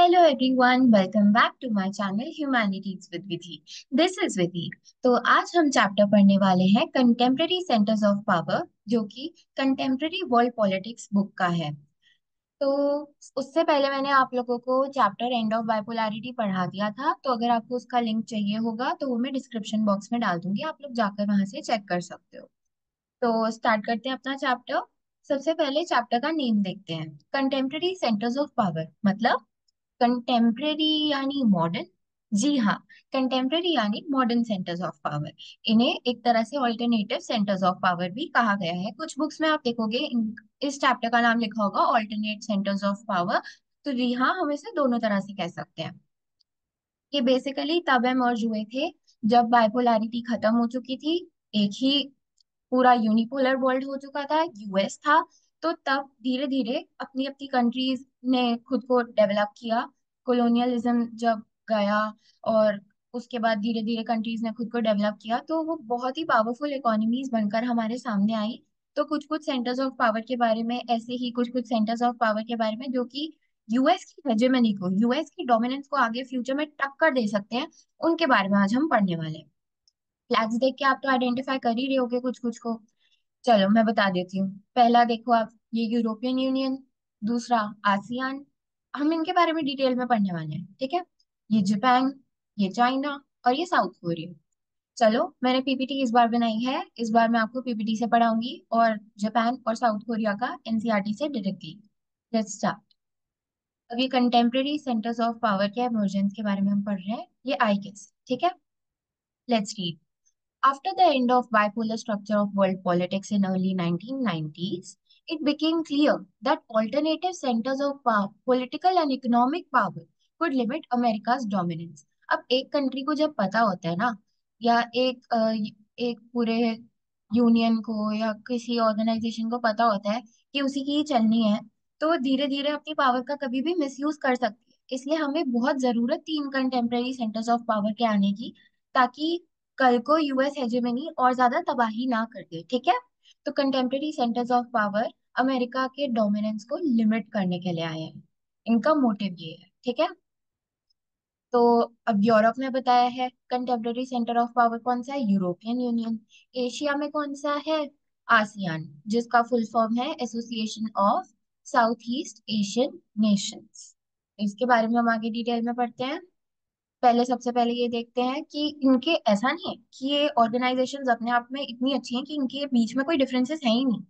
Hello everyone, welcome back to my channel humanities with Vidhi. This is Vidhi. तो आज हम chapter पढ़ने वाले हैं कंटेम्प्रेरी सेंटर्स ऑफ पावर, जो कि कंटेम्प्रेरी वर्ल्ड पॉलिटिक्स बुक का है। तो उससे पहले मैंने आप लोगों को चैप्टर एंड ऑफ बाइपोलैरिटी पढ़ा दिया था, तो अगर आपको उसका लिंक चाहिए होगा तो वो मैं डिस्क्रिप्शन बॉक्स में डाल दूंगी, आप लोग जाकर वहां से चेक कर सकते हो। तो स्टार्ट करते हैं अपना चैप्टर। सबसे पहले चैप्टर का नेम देखते हैं, कंटेम्प्रेरी सेंटर्स ऑफ पावर। मतलब कंटेम्प्रेरी यानी मॉडर्न। जी हाँ, कंटेम्प्रेरी यानी मॉडर्न सेंटर्स ऑफ पावर। इन्हें एक तरह से ऑल्टरनेटिव सेंटर्स ऑफ पावर भी कहा गया है। कुछ बुक्स में आप देखोगे इस चैप्टर का नाम लिखा होगा ऑल्टरनेट सेंटर्स ऑफ पावर। तो जी हाँ, हम इसे दोनों तरह से कह सकते हैं। ये बेसिकली तब एमर्ज हुए थे जब बाइपोलैरिटी खत्म हो चुकी थी। एक ही पूरा यूनिपोलर वर्ल्ड हो चुका था, यूएस था। तो तब धीरे धीरे अपनी अपनी कंट्रीज ने खुद को डेवलप किया। कॉलोनियलिज्म जब गया और उसके बाद धीरे धीरे कंट्रीज ने खुद को डेवलप किया, तो वो बहुत ही पावरफुल इकोनॉमीज बनकर हमारे सामने आई। तो कुछ कुछ सेंटर्स ऑफ पावर के बारे में, ऐसे ही कुछ कुछ सेंटर्स ऑफ पावर के बारे में जो कि यूएस की हेजेमनी को, यूएस की डोमिनेंस को आगे फ्यूचर में टक्कर दे सकते हैं, उनके बारे में आज हम पढ़ने वाले हैं। फ्लैग्स देख के आप तो आइडेंटिफाई कर ही रहे होगे कुछ कुछ को। चलो मैं बता देती हूँ। पहला देखो आप, ये यूरोपियन यूनियन। दूसरा आसियान। हम इनके बारे में डिटेल में पढ़ने वाले हैं, ठीक है। ये जापान, ये चाइना और ये साउथ कोरिया। चलो, मैंने पीपीटी इस बार बनाई है, इस बार मैं आपको पीपीटी से पढ़ाऊंगी और जापान और साउथ कोरिया का एनसीईआरटी से डायरेक्टली। Let's start. अब ये कंटेम्प्रेरी सेंटर्स ऑफ पावर के इमर्जेंस के बारे में हम पढ़ रहे हैं, ये आई कैसे, ठीक है। Let's read. After the end of bipolar structure of world politics in early 1990s, it became clear that alternative centers of power, political and economic power could limit America's dominance. अब एक कंट्री को जब पता होता है ना, या एक पूरे यूनियन को या किसी ऑर्गेनाइजेशन को पता होता है कि उसी की ही चलनी है, तो वो धीरे धीरे अपनी पावर का कभी भी मिसयूज कर सकती है। इसलिए हमें बहुत जरूरत थी इन कंटेम्प्रेरी सेंटर्स ऑफ पावर के आने की, ताकि कल को यूएस हेजेमनी और ज्यादा तबाही ना कर दे, ठीक है। तो contemporary centres of power America के डोमिनेंस को लिमिट करने के लिए आए हैं। इनका मोटिव ये है, ठीक है। तो अब यूरोप में बताया है कंटेम्प्रेरी सेंटर ऑफ पावर कौन सा है, यूरोपियन यूनियन। एशिया में कौन सा है, आसियान, जिसका फुल फॉर्म है association of south East Asian Nations. इसके बारे में हम आगे डिटेल में पढ़ते हैं। पहले सबसे पहले ये देखते हैं कि इनके, ऐसा नहीं है कि ये ऑर्गेनाइजेशंस अपने आप में इतनी अच्छी हैं कि इनके बीच में कोई डिफरेंसेस है ही नहीं।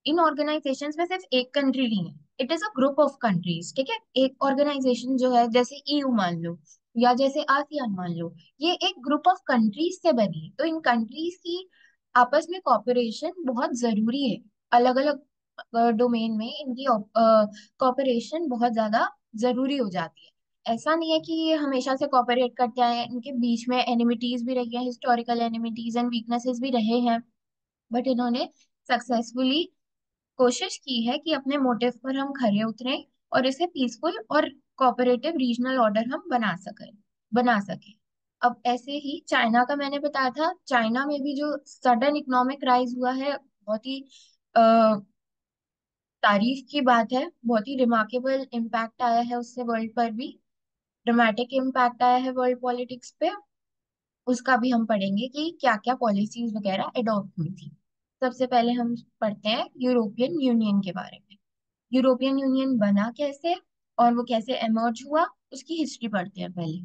इन ऑर्गेनाइजेशंस में सिर्फ एक कंट्री नहीं है, it is a group of countries, ठीक है। एक ऑर्गेनाइजेशन जो है, जैसे ईयू मान लो या जैसे आसियान मान लो, ये एक ग्रुप ऑफ कंट्रीज से बनी है। तो इन कंट्रीज की आपस में कॉपरेशन बहुत जरूरी है। अलग अलग डोमेन में इनकी कॉपरेशन बहुत ज्यादा जरूरी हो जाती है। ऐसा नहीं है कि ये हमेशा से कॉपरेट करते आए हैं, इनके बीच में एनिमिटीज भी रही है, हिस्टोरिकल एनिमिटीज एंड वीकनेसेस भी रहे हैं। बट इन्होंने सक्सेसफुली कोशिश की है कि अपने मोटिव पर हम खरे उतरें और इसे पीसफुल और कोऑपरेटिव रीजनल ऑर्डर हम बना सके। अब ऐसे ही चाइना का मैंने बताया था, चाइना में भी जो सडन इकोनॉमिक राइज हुआ है, बहुत ही तारीफ की बात है। बहुत ही रिमार्केबल इम्पैक्ट आया है उससे वर्ल्ड पर भी, ड्रामेटिक इम्पैक्ट आया है वर्ल्ड पॉलिटिक्स पे। उसका भी हम पढ़ेंगे कि क्या क्या पॉलिसीज वगैरह अडॉप्ट हुई थी। सबसे पहले हम पढ़ते हैं यूरोपियन यूनियन के बारे में। यूरोपियन यूनियन बना कैसे और वो कैसे एमर्ज हुआ, उसकी हिस्ट्री पढ़ते हैं पहले।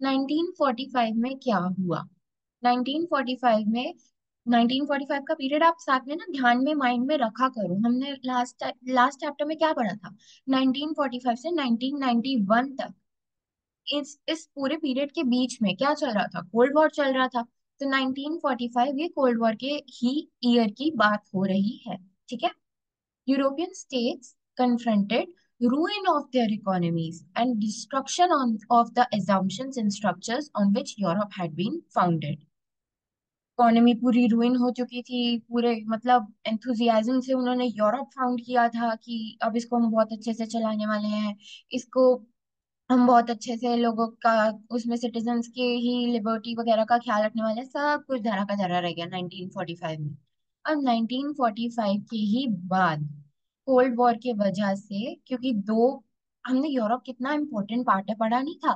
1945 में क्या हुआ। 1945 में, 1945 का पीरियड आप साथ में ना ध्यान में माइंड में रखा करो। हमने लास्ट लास्ट चैप्टर में क्या पढ़ा था, 1945 से 1991 तक। इस पूरे पीरियड के बीच में क्या चल रहा था, कोल्ड वॉर चल रहा था। तो 1945 ये कोल्ड वॉर के ही ईयर की बात हो रही है, ठीक है। European states confronted ruin of their economies and destruction of the assumptions and structures on which Europe had been founded. Economy पूरी रुइन हो चुकी थी, पूरे मतलब एंथुजियाज्म से उन्होंने यूरोप फाउंड किया था कि अब इसको हम बहुत अच्छे से चलाने वाले हैं। इसको हम बहुत अच्छे से लोगों का, उसमें सिटीजन्स के ही लिबर्टी वगैरह का ख्याल रखने वाले हैं। सब कुछ धरा का धरा रह गया 1945 में। अब 1945 के ही बाद कोल्ड वॉर की वजह से, क्योंकि दो हमने यूरोप कितना इम्पोर्टेंट पार्ट है पढ़ा नहीं था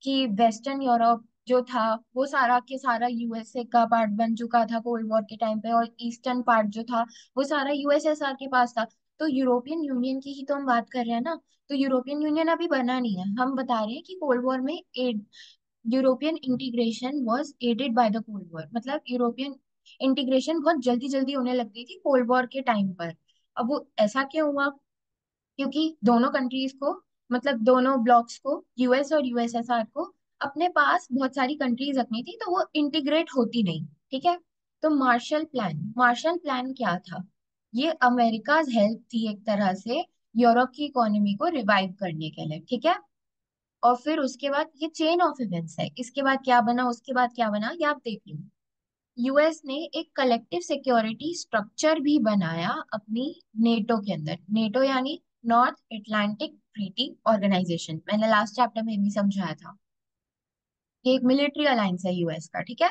कि वेस्टर्न यूरोप जो था वो सारा के सारा यूएसए का पार्ट बन चुका था कोल्ड वॉर के टाइम पे, और ईस्टर्न पार्ट जो था वो सारा यूएसएसआर के पास था। तो यूरोपियन यूनियन की ही तो हम बात कर रहे हैं ना। तो यूरोपियन यूनियन अभी बना नहीं है, हम बता रहे हैं कि कोल्ड वॉर में European integration was aided by the cold war, मतलब यूरोपियन इंटीग्रेशन बहुत जल्दी जल्दी होने लग गई थी कोल्ड वॉर के टाइम पर। अब वो ऐसा क्यों हुआ? क्योंकि दोनों कंट्रीज को, मतलब दोनों ब्लॉक्स को, यूएस और यूएसएसआर को अपने पास बहुत सारी कंट्रीज रखनी थी, तो वो इंटीग्रेट होती नहीं। ठीक है। तो मार्शल प्लान क्या था? ये अमेरिका हेल्प थी एक तरह से यूरोप की इकोनॉमी को रिवाइव करने के लिए। ठीक है। और फिर उसके बाद ये चेन ऑफ इवेंट्स है, इसके बाद क्या बना उसके बाद क्या बना ये आप देख लो। यूएस ने एक कलेक्टिव सिक्योरिटी स्ट्रक्चर भी बनाया अपनी नेटो के अंदर। नेटो यानी नॉर्थ अटलांटिक ट्रीटी ऑर्गेनाइजेशन, मैंने लास्ट चैप्टर में भी समझाया था। ये एक मिलिट्री अलायंस है यूएस का। ठीक है।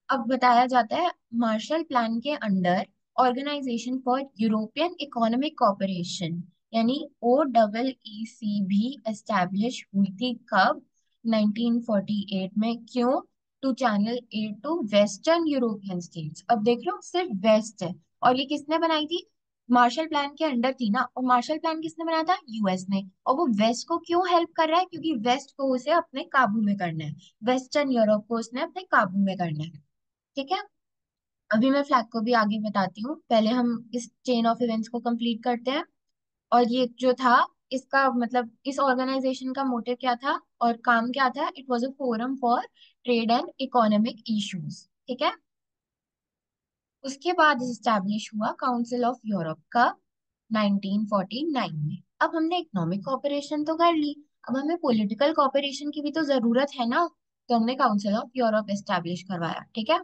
अब बताया जाता है मार्शल प्लान के under organisation for European economic cooperation यानी OEEC भी एस्टैब्लिश हुई थी। कब? 1948 में। क्यों? To channel aid to western European states. अब देख लो सिर्फ वेस्ट है, और ये किसने बनाई थी? मार्शल प्लान के अंडर थी ना। और मार्शल प्लान किसने बनाया था? यूएस ने। और वो वेस्ट को क्यों हेल्प कर रहा है? क्योंकि वेस्ट को उसे अपने काबू में करना है, वेस्टर्न यूरोप को उसने अपने काबू में करना है। ठीक है। अभी मैं फ्लैग को भी आगे बताती हूँ, पहले हम इस चेन ऑफ इवेंट्स को कंप्लीट करते हैं। और ये जो था, इसका मतलब इस ऑर्गेनाइजेशन का मोटिव क्या था और काम क्या था? It was a forum for trade and economic issues. ठीक है। उसके बाद इस्टेब्लिश हुआ काउंसिल ऑफ यूरोप का 1949 में। अब हमने इकोनॉमिक कोऑपरेशन तो कर ली, अब हमें पॉलिटिकल कोऑपरेशन की भी तो जरूरत है ना। तो हमने काउंसिल ऑफ यूरोप एस्टेब्लिश करवाया। ठीक है।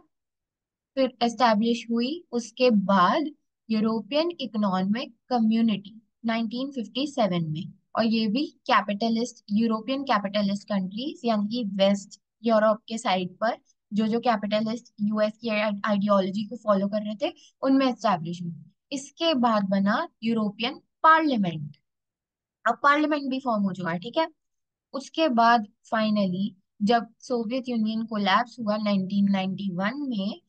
फिर एस्टैब्लिश हुई उसके बाद यूरोपियन इकोनॉमिक कम्युनिटी 1957 में। और ये भी कैपिटलिस्ट, यूरोपियन कैपिटलिस्ट कंट्रीज यानी कि वेस्ट यूरोप के साइड पर जो जो कैपिटलिस्ट यूएस की आइडियोलॉजी को फॉलो कर रहे थे उनमें एस्टैब्लिश हुई। इसके बाद बना यूरोपियन पार्लियामेंट। अब पार्लियामेंट भी फॉर्म हो चुका है। ठीक है। उसके बाद फाइनली जब सोवियत यूनियन कोलैप्स हुआ 1991 में,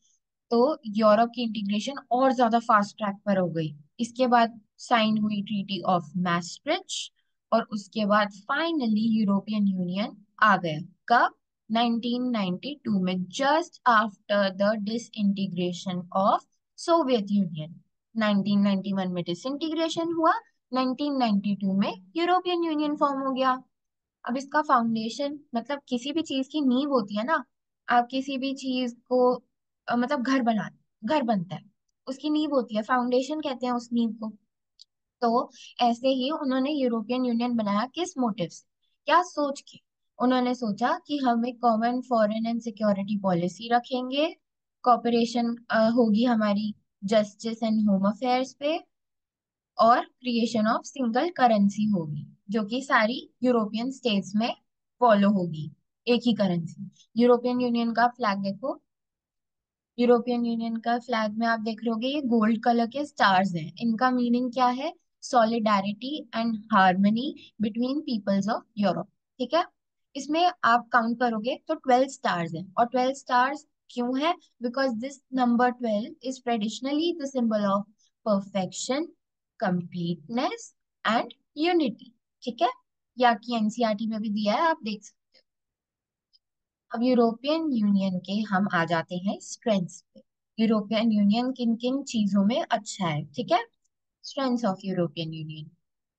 तो यूरोप की इंटीग्रेशन और ज्यादा फास्ट ट्रैक पर हो गई। इसके बाद साइन हुई ट्रीटी ऑफ मैस्ट्रिच, और उसके बाद फाइनली यूरोपियन यूनियन आ गया। कब? 1992 में, just after the disintegration of Soviet union. 1991 में डिसइंटीग्रेशन हुआ, 1992 में यूरोपियन यूनियन फॉर्म हो गया। अब इसका फाउंडेशन, मतलब किसी भी चीज की नींव होती है ना। आप किसी भी चीज को मतलब घर बनता है, उसकी नींव होती है, फाउंडेशन कहते हैं उस नींव को। तो ऐसे ही उन्होंने यूरोपियन यूनियन बनाया, किस मोटिव से, क्या सोच के? उन्होंने सोचा कि हम एक common foreign and security policy रखेंगे, कॉपरेशन होगी हमारी जस्टिस एंड होम अफेयर्स पे, और क्रिएशन ऑफ सिंगल करेंसी होगी जो कि सारी यूरोपियन स्टेट्स में फॉलो होगी, एक ही करेंसी। यूरोपियन यूनियन का फ्लैग देखो, यूरोपियन यूनियन का फ्लैग में आप देख रहे होगे ये गोल्ड कलर के स्टार्स हैं, इनका मीनिंग क्या है? Solidarity and harmony between peoples of Europe. ठीक है। इसमें आप काउंट करोगे तो 12 स्टार्स हैं, और 12 स्टार्स क्यों है? Because this number 12 is traditionally the symbol of perfection, completeness and unity. ठीक है। ये आपकी एनसीईआरटी में भी दिया है, आप देख सकते हो। अब यूरोपियन यूनियन के हम आ जाते हैं स्ट्रेंथ्स पे। यूरोपियन यूनियन किन किन चीजों में अच्छा है? ठीक है। Strengths of European Union.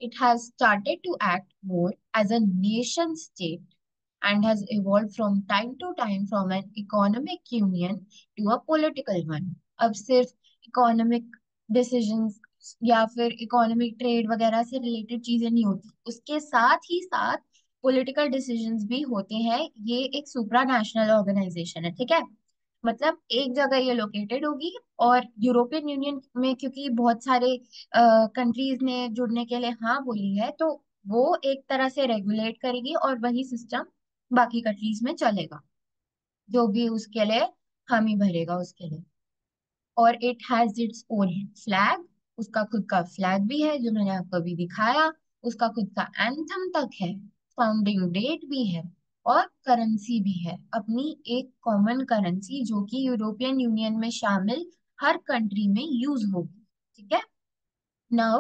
It has started to act more as a nation state and has evolved from time to time from an economic union to a political one. अब सिर्फ इकोनॉमिक डिसीजंस या फिर economic trade वगैरह से related चीजें नहीं होती, उसके साथ ही साथ पॉलिटिकल डिसीजंस भी होते हैं। ये एक सुप्रा नेशनल ऑर्गेनाइजेशन है। ठीक है। मतलब एक जगह ये लोकेटेड होगी, और यूरोपियन यूनियन में क्योंकि बहुत सारे कंट्रीज ने जुड़ने के लिए हाँ बोली है, तो वो एक तरह से रेगुलेट करेगी और वही सिस्टम बाकी कंट्रीज में चलेगा, जो भी उसके लिए हामी भरेगा उसके लिए। और it has its own flag, उसका खुद का फ्लैग भी है जो मैंने आपको अभी दिखाया। उसका खुद का एंथम तक है, फाउंडिंग डेट भी है, और करेंसी भी है, अपनी एक कॉमन करेंसी जो कि यूरोपियन यूनियन में शामिल हर कंट्री में यूज होगी। ठीक है। Now,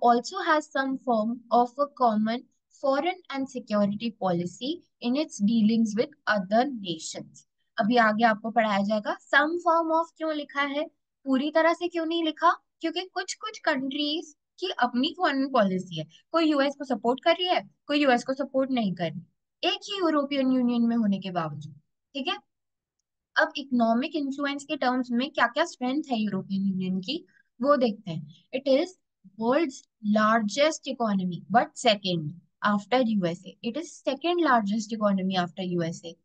also has some form of a common foreign and security policy in its dealings with other nations. अभी आगे आपको पढ़ाया जाएगा some form of क्यों लिखा है, पूरी तरह से क्यों नहीं लिखा, क्योंकि कुछ कुछ कंट्रीज की अपनी फॉरेन पॉलिसी है। कोई यूएस को सपोर्ट कर रही है, कोई यूएस को सपोर्ट नहीं कर रही, एक ही यूरोपियन यूनियन में होने के बावजूद। ठीक है। अब इकोनॉमिक इन्फ्लुएंस के टर्म्स में क्या क्या स्ट्रेंथ है यूरोपियन यूनियन की, वो देखते हैं। It is world's largest economy but second after USA, it is second largest economy after USA.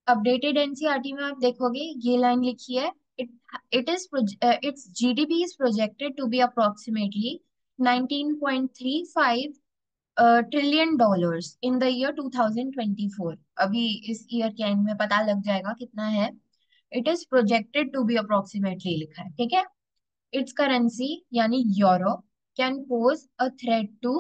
Updated NCERT में आप देखोगे ये लाइन लिखी है, it it is it's GDP is projected to be approximately 19.35 trillion dollars in the year 2024। अभी इस year के and में पता लग जाएगा कितना है। It is projected to be approximately लिखा है। ठीक है। इट्स करेंसी यानी euro can pose a threat to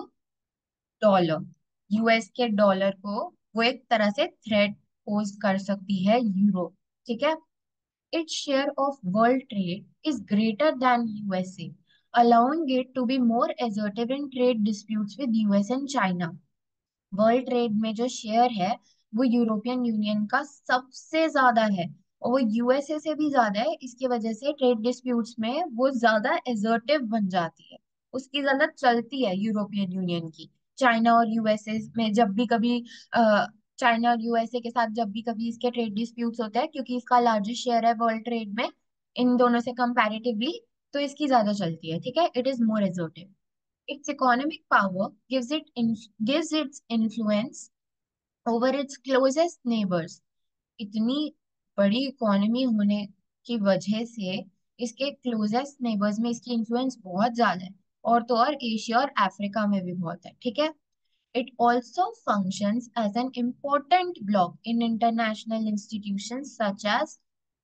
dollar, US के डॉलर को वो एक तरह से थ्रेट पोज कर सकती है यूरो। ठीक है। Its share of world trade is greater than USA, allowing it to be more assertive in trade disputes with US and China। World trade में जो शेयर है वो यूरोपियन यूनियन का सबसे ज्यादा है, और वो यूएसए से भी ज्यादा है। इसकी वजह से ट्रेड डिस्प्यूट्स में वो ज्यादा एसर्टिव बन जाती है, उसकी ज्यादा चलती है यूरोपियन यूनियन की। चाइना और यूएसए में जब भी कभी चाइना और यूएसए के साथ जब भी कभी इसके ट्रेड डिस्प्यूट्स होते हैं, क्योंकि इसका लार्जेस्ट शेयर है वर्ल्ड ट्रेड में इन दोनों से कंपैरेटिवली, तो इसकी ज्यादा चलती है। ठीक है। It is more assertive. Its economic power gives its influence over its closest neighbors। इतनी बड़ी इकोनॉमी होने की वजह से इसके क्लोजेस्ट नेबर्स में इसकी इन्फ्लुएंस बहुत ज्यादा है, और तो और एशिया और अफ्रीका में भी बहुत है। ठीक है। It also functions as an important bloc in international institutions such as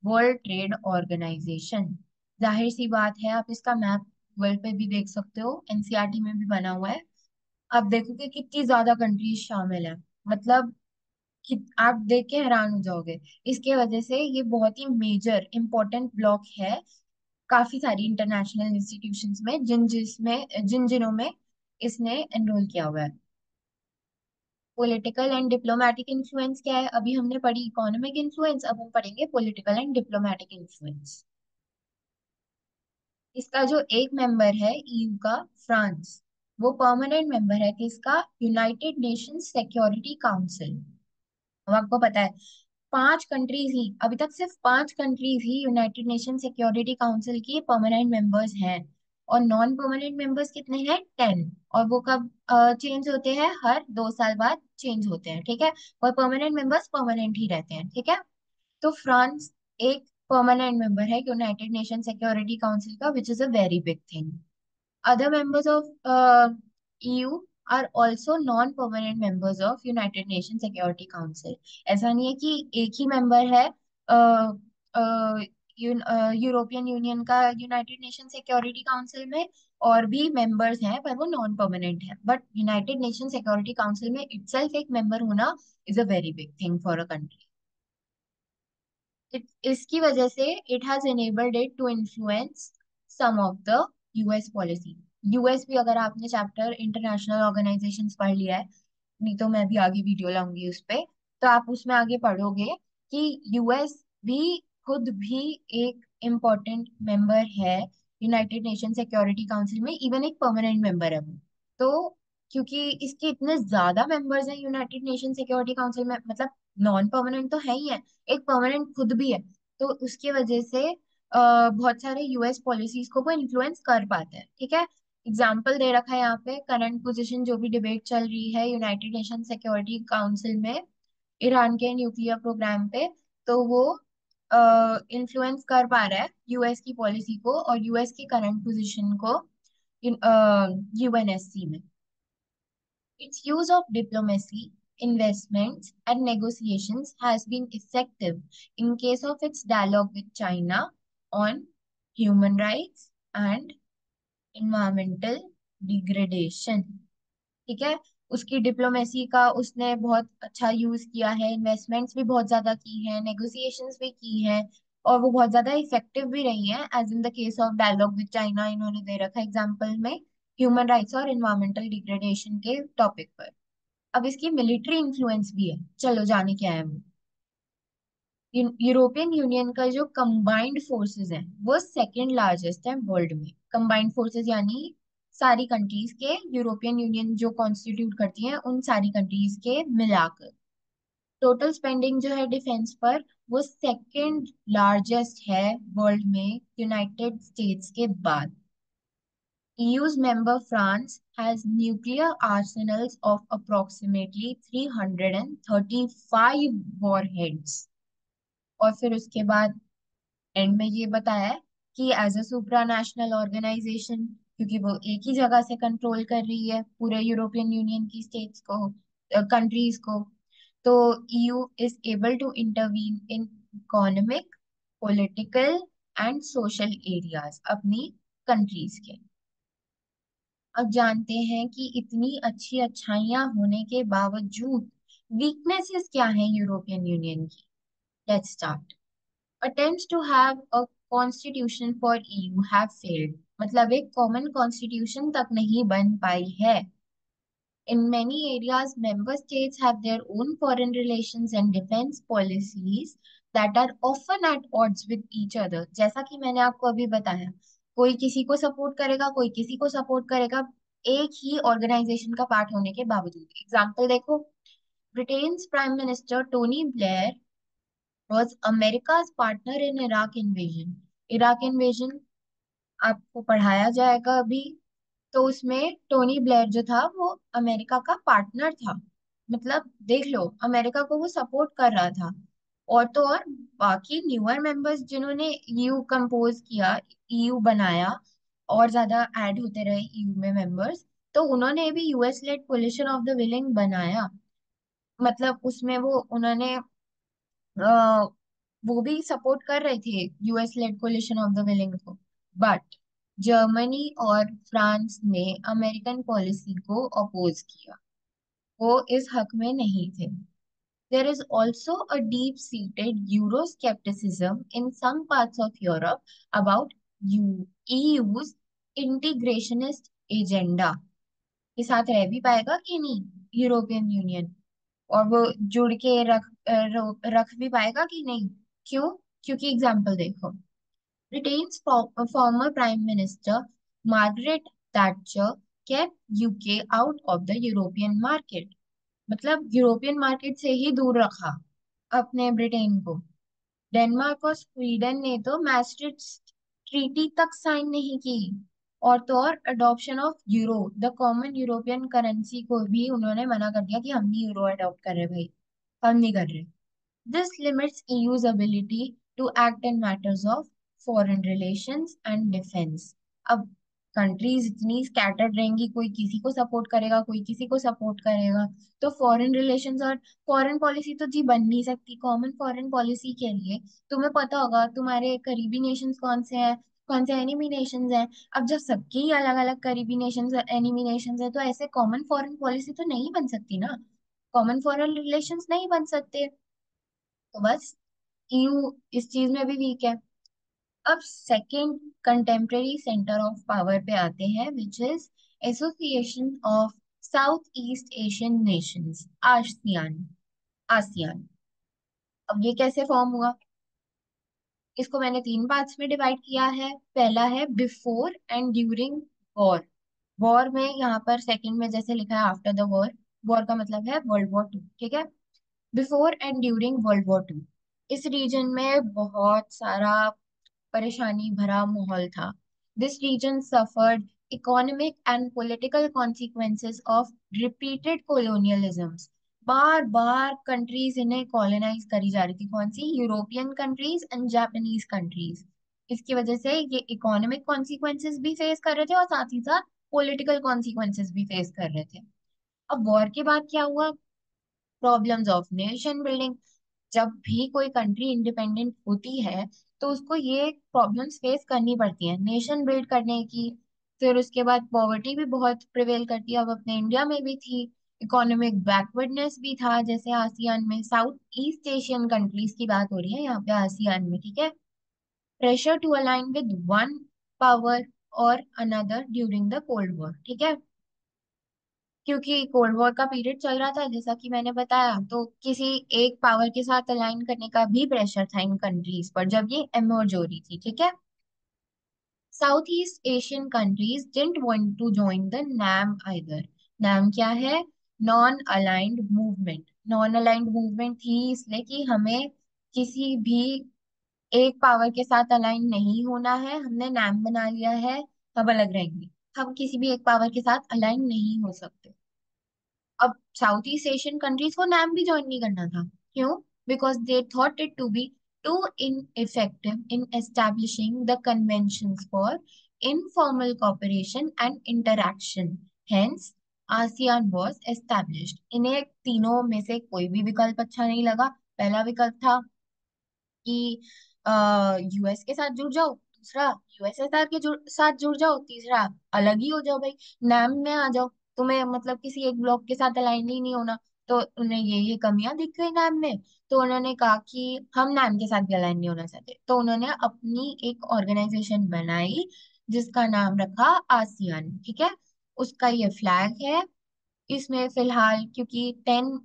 World Trade Organization। जाहिर सी बात है, आप इसका मैप गूगल पे भी देख सकते हो, एनसीईआरटी में भी बना हुआ है। आप देखोगे कितनी ज्यादा कंट्रीज शामिल है, मतलब कि आप देख के हैरान हो जाओगे। इसके वजह से ये बहुत ही मेजर इंपॉर्टेंट ब्लॉक है काफी सारी इंटरनेशनल इंस्टीट्यूशंस में, जिन जिनों में इसने एनरोल किया हुआ है। पॉलिटिकल एंड डिप्लोमेटिक इन्फ्लुएंस क्या है, अभी हमने पढ़ी इकोनॉमिक इन्फ्लुएंस, अब हम पढ़ेंगे पॉलिटिकल एंड डिप्लोमेटिक इन्फ्लुएंस। इसका जो एक मेंबर है ईयू का, फ्रांस, वो परमानेंट मेंबर है किसका, यूनाइटेड नेशंस सिक्योरिटी काउंसिल। अब आपको पता है 5 कंट्रीज ही, अभी तक सिर्फ 5 कंट्रीज ही यूनाइटेड नेशन सिक्योरिटी काउंसिल की परमानेंट मेंबर्स हैं, और नॉन परमानेंट मेंबर्स कितने हैं, 10। और वो कब चेंज होते हैं, हर 2 साल बाद चेंज होते हैं। ठीक है। और परमानेंट मेंबर्स परमानेंट ही रहते हैं। ठीक है। तो फ्रांस एक परमानेंट मेंबर है यूनाइटेड नेशन सिक्योरिटी काउंसिल का, which is a very big thing. Other members of EU are also non-permanent members of United Nations Security Council। ऐसा नहीं है कि एक ही मेंबर है यूरोपियन यूनियन का यूनाइटेड नेशन सिक्योरिटी काउंसिल में, और भी मेंबर्स हैं पर वो नॉन परमानेंट है। But united nation security council में इटसेल्फ एक मेंबर होना is a very big thing for a country. इसकी वजह से it has enabled it to influence some of the US policy. US भी, अगर आपने चैप्टर इंटरनेशनल ऑर्गेनाइजेशंस पढ़ लिया है, नहीं तो मैं भी आगे वीडियो लाऊंगी उस पे, तो आप उसमें आगे पढ़ोगे कि यूएस भी खुद भी एक इम्पोर्टेंट मेंबर है यूनाइटेड नेशन सिक्योरिटी काउंसिल में, इवन एक परमानेंट मेंबर है वो। तो क्योंकि इसके इतने ज्यादा मेंबर्स हैं यूनाइटेड नेशन सिक्योरिटी काउंसिल में, मतलब नॉन परमानेंट तो है ही है, एक परमानेंट खुद भी है, तो उसकी वजह से बहुत सारे यूएस पॉलिसीज को वो इन्फ्लुएंस कर पाते हैं। ठीक है। एग्जाम्पल दे रखा है यहाँ पे, करंट पोजीशन जो भी डिबेट चल रही है यूनाइटेड नेशन सिक्योरिटी काउंसिल में ईरान के न्यूक्लियर प्रोग्राम पे, तो वो इन्फ्लुएंस कर पा रहा है यूएस की पॉलिसी को और यूएस की करंट पोजीशन को यूएनएससी में। Its use of diplomacy, investments, and negotiations has been effective in case of its dialogue with China on human rights and environmental degradation। ठीक है। उसकी डिप्लोमेसी का उसने बहुत अच्छा यूज किया है, इन्वेस्टमेंट्स भी बहुत ज्यादा की हैं, नेगोशिएशंस भी की हैं, और वो बहुत ज्यादा इफेक्टिव भी रही हैं, as in the case of dialogue with China इन्होंने दे रखा एग्जाम्पल में, ह्यूमन राइट्स और इन्वायरमेंटल डिग्रेडेशन के टॉपिक पर। अब इसकी मिलिट्री इन्फ्लुएंस भी है, चलो जाने क्या है वो। यूरोपियन यूनियन का जो कंबाइंड फोर्सेस हैं वो सेकंड लार्जेस्ट है वर्ल्ड में। कंबाइंड फोर्सेस यानी सारी कंट्रीज के, यूरोपियन यूनियन जो कॉन्स्टिट्यूट करती हैं उन सारी कंट्रीज के मिलाकर टोटल स्पेंडिंग जो है डिफेंस पर, वो सेकंड लार्जेस्ट है वर्ल्ड में यूनाइटेड स्टेट्स के बाद। EU's member France has nuclear arsenals of approximately 335 warheads। और फिर उसके बाद एंड में ये बताया है कि as a supra national organisation, क्योंकि वो एक ही जगह से कंट्रोल कर रही है पूरे यूरोपियन यूनियन की स्टेट्स को, कंट्रीज को, तो EU is able to intervene in economic, political and social areas अपनी कंट्रीज के। अब जानते हैं कि इतनी अच्छी अच्छाइयां होने के बावजूद वीकनेसेस क्या हैं यूरोपियन यूनियन की। Let's start. Attempts to have a constitution for EU have failed। मतलब एक कॉमन कॉन्स्टिट्यूशन तक नहीं बन पाई है। In many areas, member states have their own foreign relations and defense policies that are often at odds with each other। जैसा कि मैंने आपको अभी बताया, कोई किसी को सपोर्ट करेगा, कोई किसी को सपोर्ट करेगा, एक ही ऑर्गेनाइजेशन का पार्ट होने के बावजूद। एग्जाम्पल देखो, Britain's prime minister Tony Blair was America's partner in Iraq invasion। Iraq invasion आपको पढ़ाया जाएगा अभी। तो उसमें टोनी ब्लेयर जो था वो अमेरिका का पार्टनर था। मतलब देख लो, अमेरिका को वो सपोर्ट कर रहा था। और तो और बाकी न्यूअर मेंबर्स जिन्होंने EU कंपोज किया, EU बनाया, और ज्यादा ऐड होते रहे EU में मेंबर्स, तो उन्होंने भी US led coalition of the willing बनाया। मतलब उसमें वो उन्होंने वो भी सपोर्ट कर रहे थे US led coalition of the willing को। बट जर्मनी और फ्रांस ने अमेरिकन पॉलिसी को अपोज किया, वो इस हक में नहीं थे। There is also a deep-seated Euroscepticism in some parts of Europe about EU's integrationist agenda। के साथ रह भी पाएगा कि नहीं यूरोपियन यूनियन, और वो जुड़ के रख भी पाएगा कि नहीं। क्यों? क्योंकि एग्जाम्पल देखो, Britain's former prime minister Margaret Thatcher kept UK out of the European market. मतलब यूरोपियन मार्केट से ही दूर रखा अपने ब्रिटेन को। डेनमार्क और स्वीडन ने तो मैस्ट्रिक्ट ट्रीटी तक साइन नहीं की। और तो और adoption of euro, the common European currency को भी उन्होंने मना कर दिया कि हम नहीं यूरो अडॉप्ट कर रहे भाई, हम नहीं कर रहे। This limits EU's ability to act in matters of foreign relations and defense। अब कंट्रीज इतनी स्कैटर्ड रहेंगी, कोई किसी को सपोर्ट करेगा, कोई किसी को सपोर्ट करेगा, तो फॉरेन रिलेशंस और फॉरेन पॉलिसी तो जी बन नहीं सकती। कॉमन फॉरेन पॉलिसी के लिए तुम्हें पता होगा तुम्हारे करीबी नेशंस कौन से हैं, कौन से एनिमी नेशंस हैं। अब जब सबकी अलग अलग करीबी नेशंस और एनिमी नेशंस है, तो ऐसे कॉमन फॉरेन पॉलिसी तो नहीं बन सकती ना, कॉमन फॉरेन रिलेशंस नहीं बन सकते। तो बस EU इस चीज में भी वीक है। अब second contemporary centre of power पे आते हैं, which is association of south East Asian Nations, ASEAN. ASEAN, अब ये कैसे फॉर्म हुआ? इसको मैंने तीन पार्ट्स में डिवाइड किया है। पहला है before and during war. War में यहाँ पर सेकंड में जैसे लिखा है आफ्टर द वॉर, वॉर का मतलब है वर्ल्ड वॉर 2, ठीक है। Before and during world war 2 इस रीजन में बहुत सारा परेशानी भरा माहौल था। This region suffered economic and political consequences of repeated colonialisms। बार बार कंट्रीज इन्हें कॉलोनाइज करी जा रही थी, कौन सी? European countries and Japanese countries. इसकी वजह से ये इकोनॉमिक कॉन्सिक्वेंसेस भी फेस कर रहे थे और साथ ही साथ पॉलिटिकल कॉन्सिक्वेंसेस भी फेस कर रहे थे। अब वॉर के बाद क्या हुआ? Problems of nation building. जब भी कोई कंट्री इंडिपेंडेंट होती है तो उसको ये प्रॉब्लम्स फेस करनी पड़ती हैं नेशन बिल्ड करने की। फिर उसके बाद पॉवर्टी भी बहुत प्रिवेल करती है, अब अपने इंडिया में भी थी। इकोनॉमिक बैकवर्डनेस भी था, जैसे आसियान में साउथ ईस्ट एशियन कंट्रीज की बात हो रही है यहाँ पे आसियान में, ठीक है। Pressure to align with one power और another during the cold war, ठीक है। क्योंकि कोल्ड वॉर का पीरियड चल रहा था जैसा कि मैंने बताया, तो किसी एक पावर के साथ अलाइन करने का भी प्रेशर था इन कंट्रीज पर जब ये इमर्ज हो रही थी, ठीक है। South East Asian countries didn't want to join the NAM either. NAM क्या है? Non aligned movement. Non aligned movement थी इसलिए कि हमें किसी भी एक पावर के साथ अलाइन नहीं होना है, हमने नैम बना लिया है, हम अलग रहेंगे। हम किसी भी एक पावर के साथ अलाइन नहीं हो सकते। अब साउथ ईस्ट एशियन कंट्रीज को नैम भी ज्वाइन नहीं करना था। क्यों? Because they thought it to be too ineffective in establishing the conventions for informal cooperation and interaction. Hence ASEAN was established. इन्हें तीनों में से कोई भी विकल्प अच्छा नहीं लगा। पहला विकल्प था कि यूएस के साथ जुड़ जाओ, दूसरा यूएसएसआर के साथ जुड़ जाओ, तीसरा अलग ही हो जाओ भाई, नाम में आ जाओ। तुम्हें मतलब किसी एक ब्लॉक के साथ अलाइन ही नहीं होना। तो उन्हें ये कमियां दिख गई नाम में, तो उन्होंने कहा कि हम नाम के साथ भी अलाइन नहीं होना चाहते, तो उन्होंने अपनी एक ऑर्गेनाइजेशन बनाई जिसका नाम रखा आसियान, ठीक है। उसका ये फ्लैग है। इसमें फिलहाल क्योंकि 10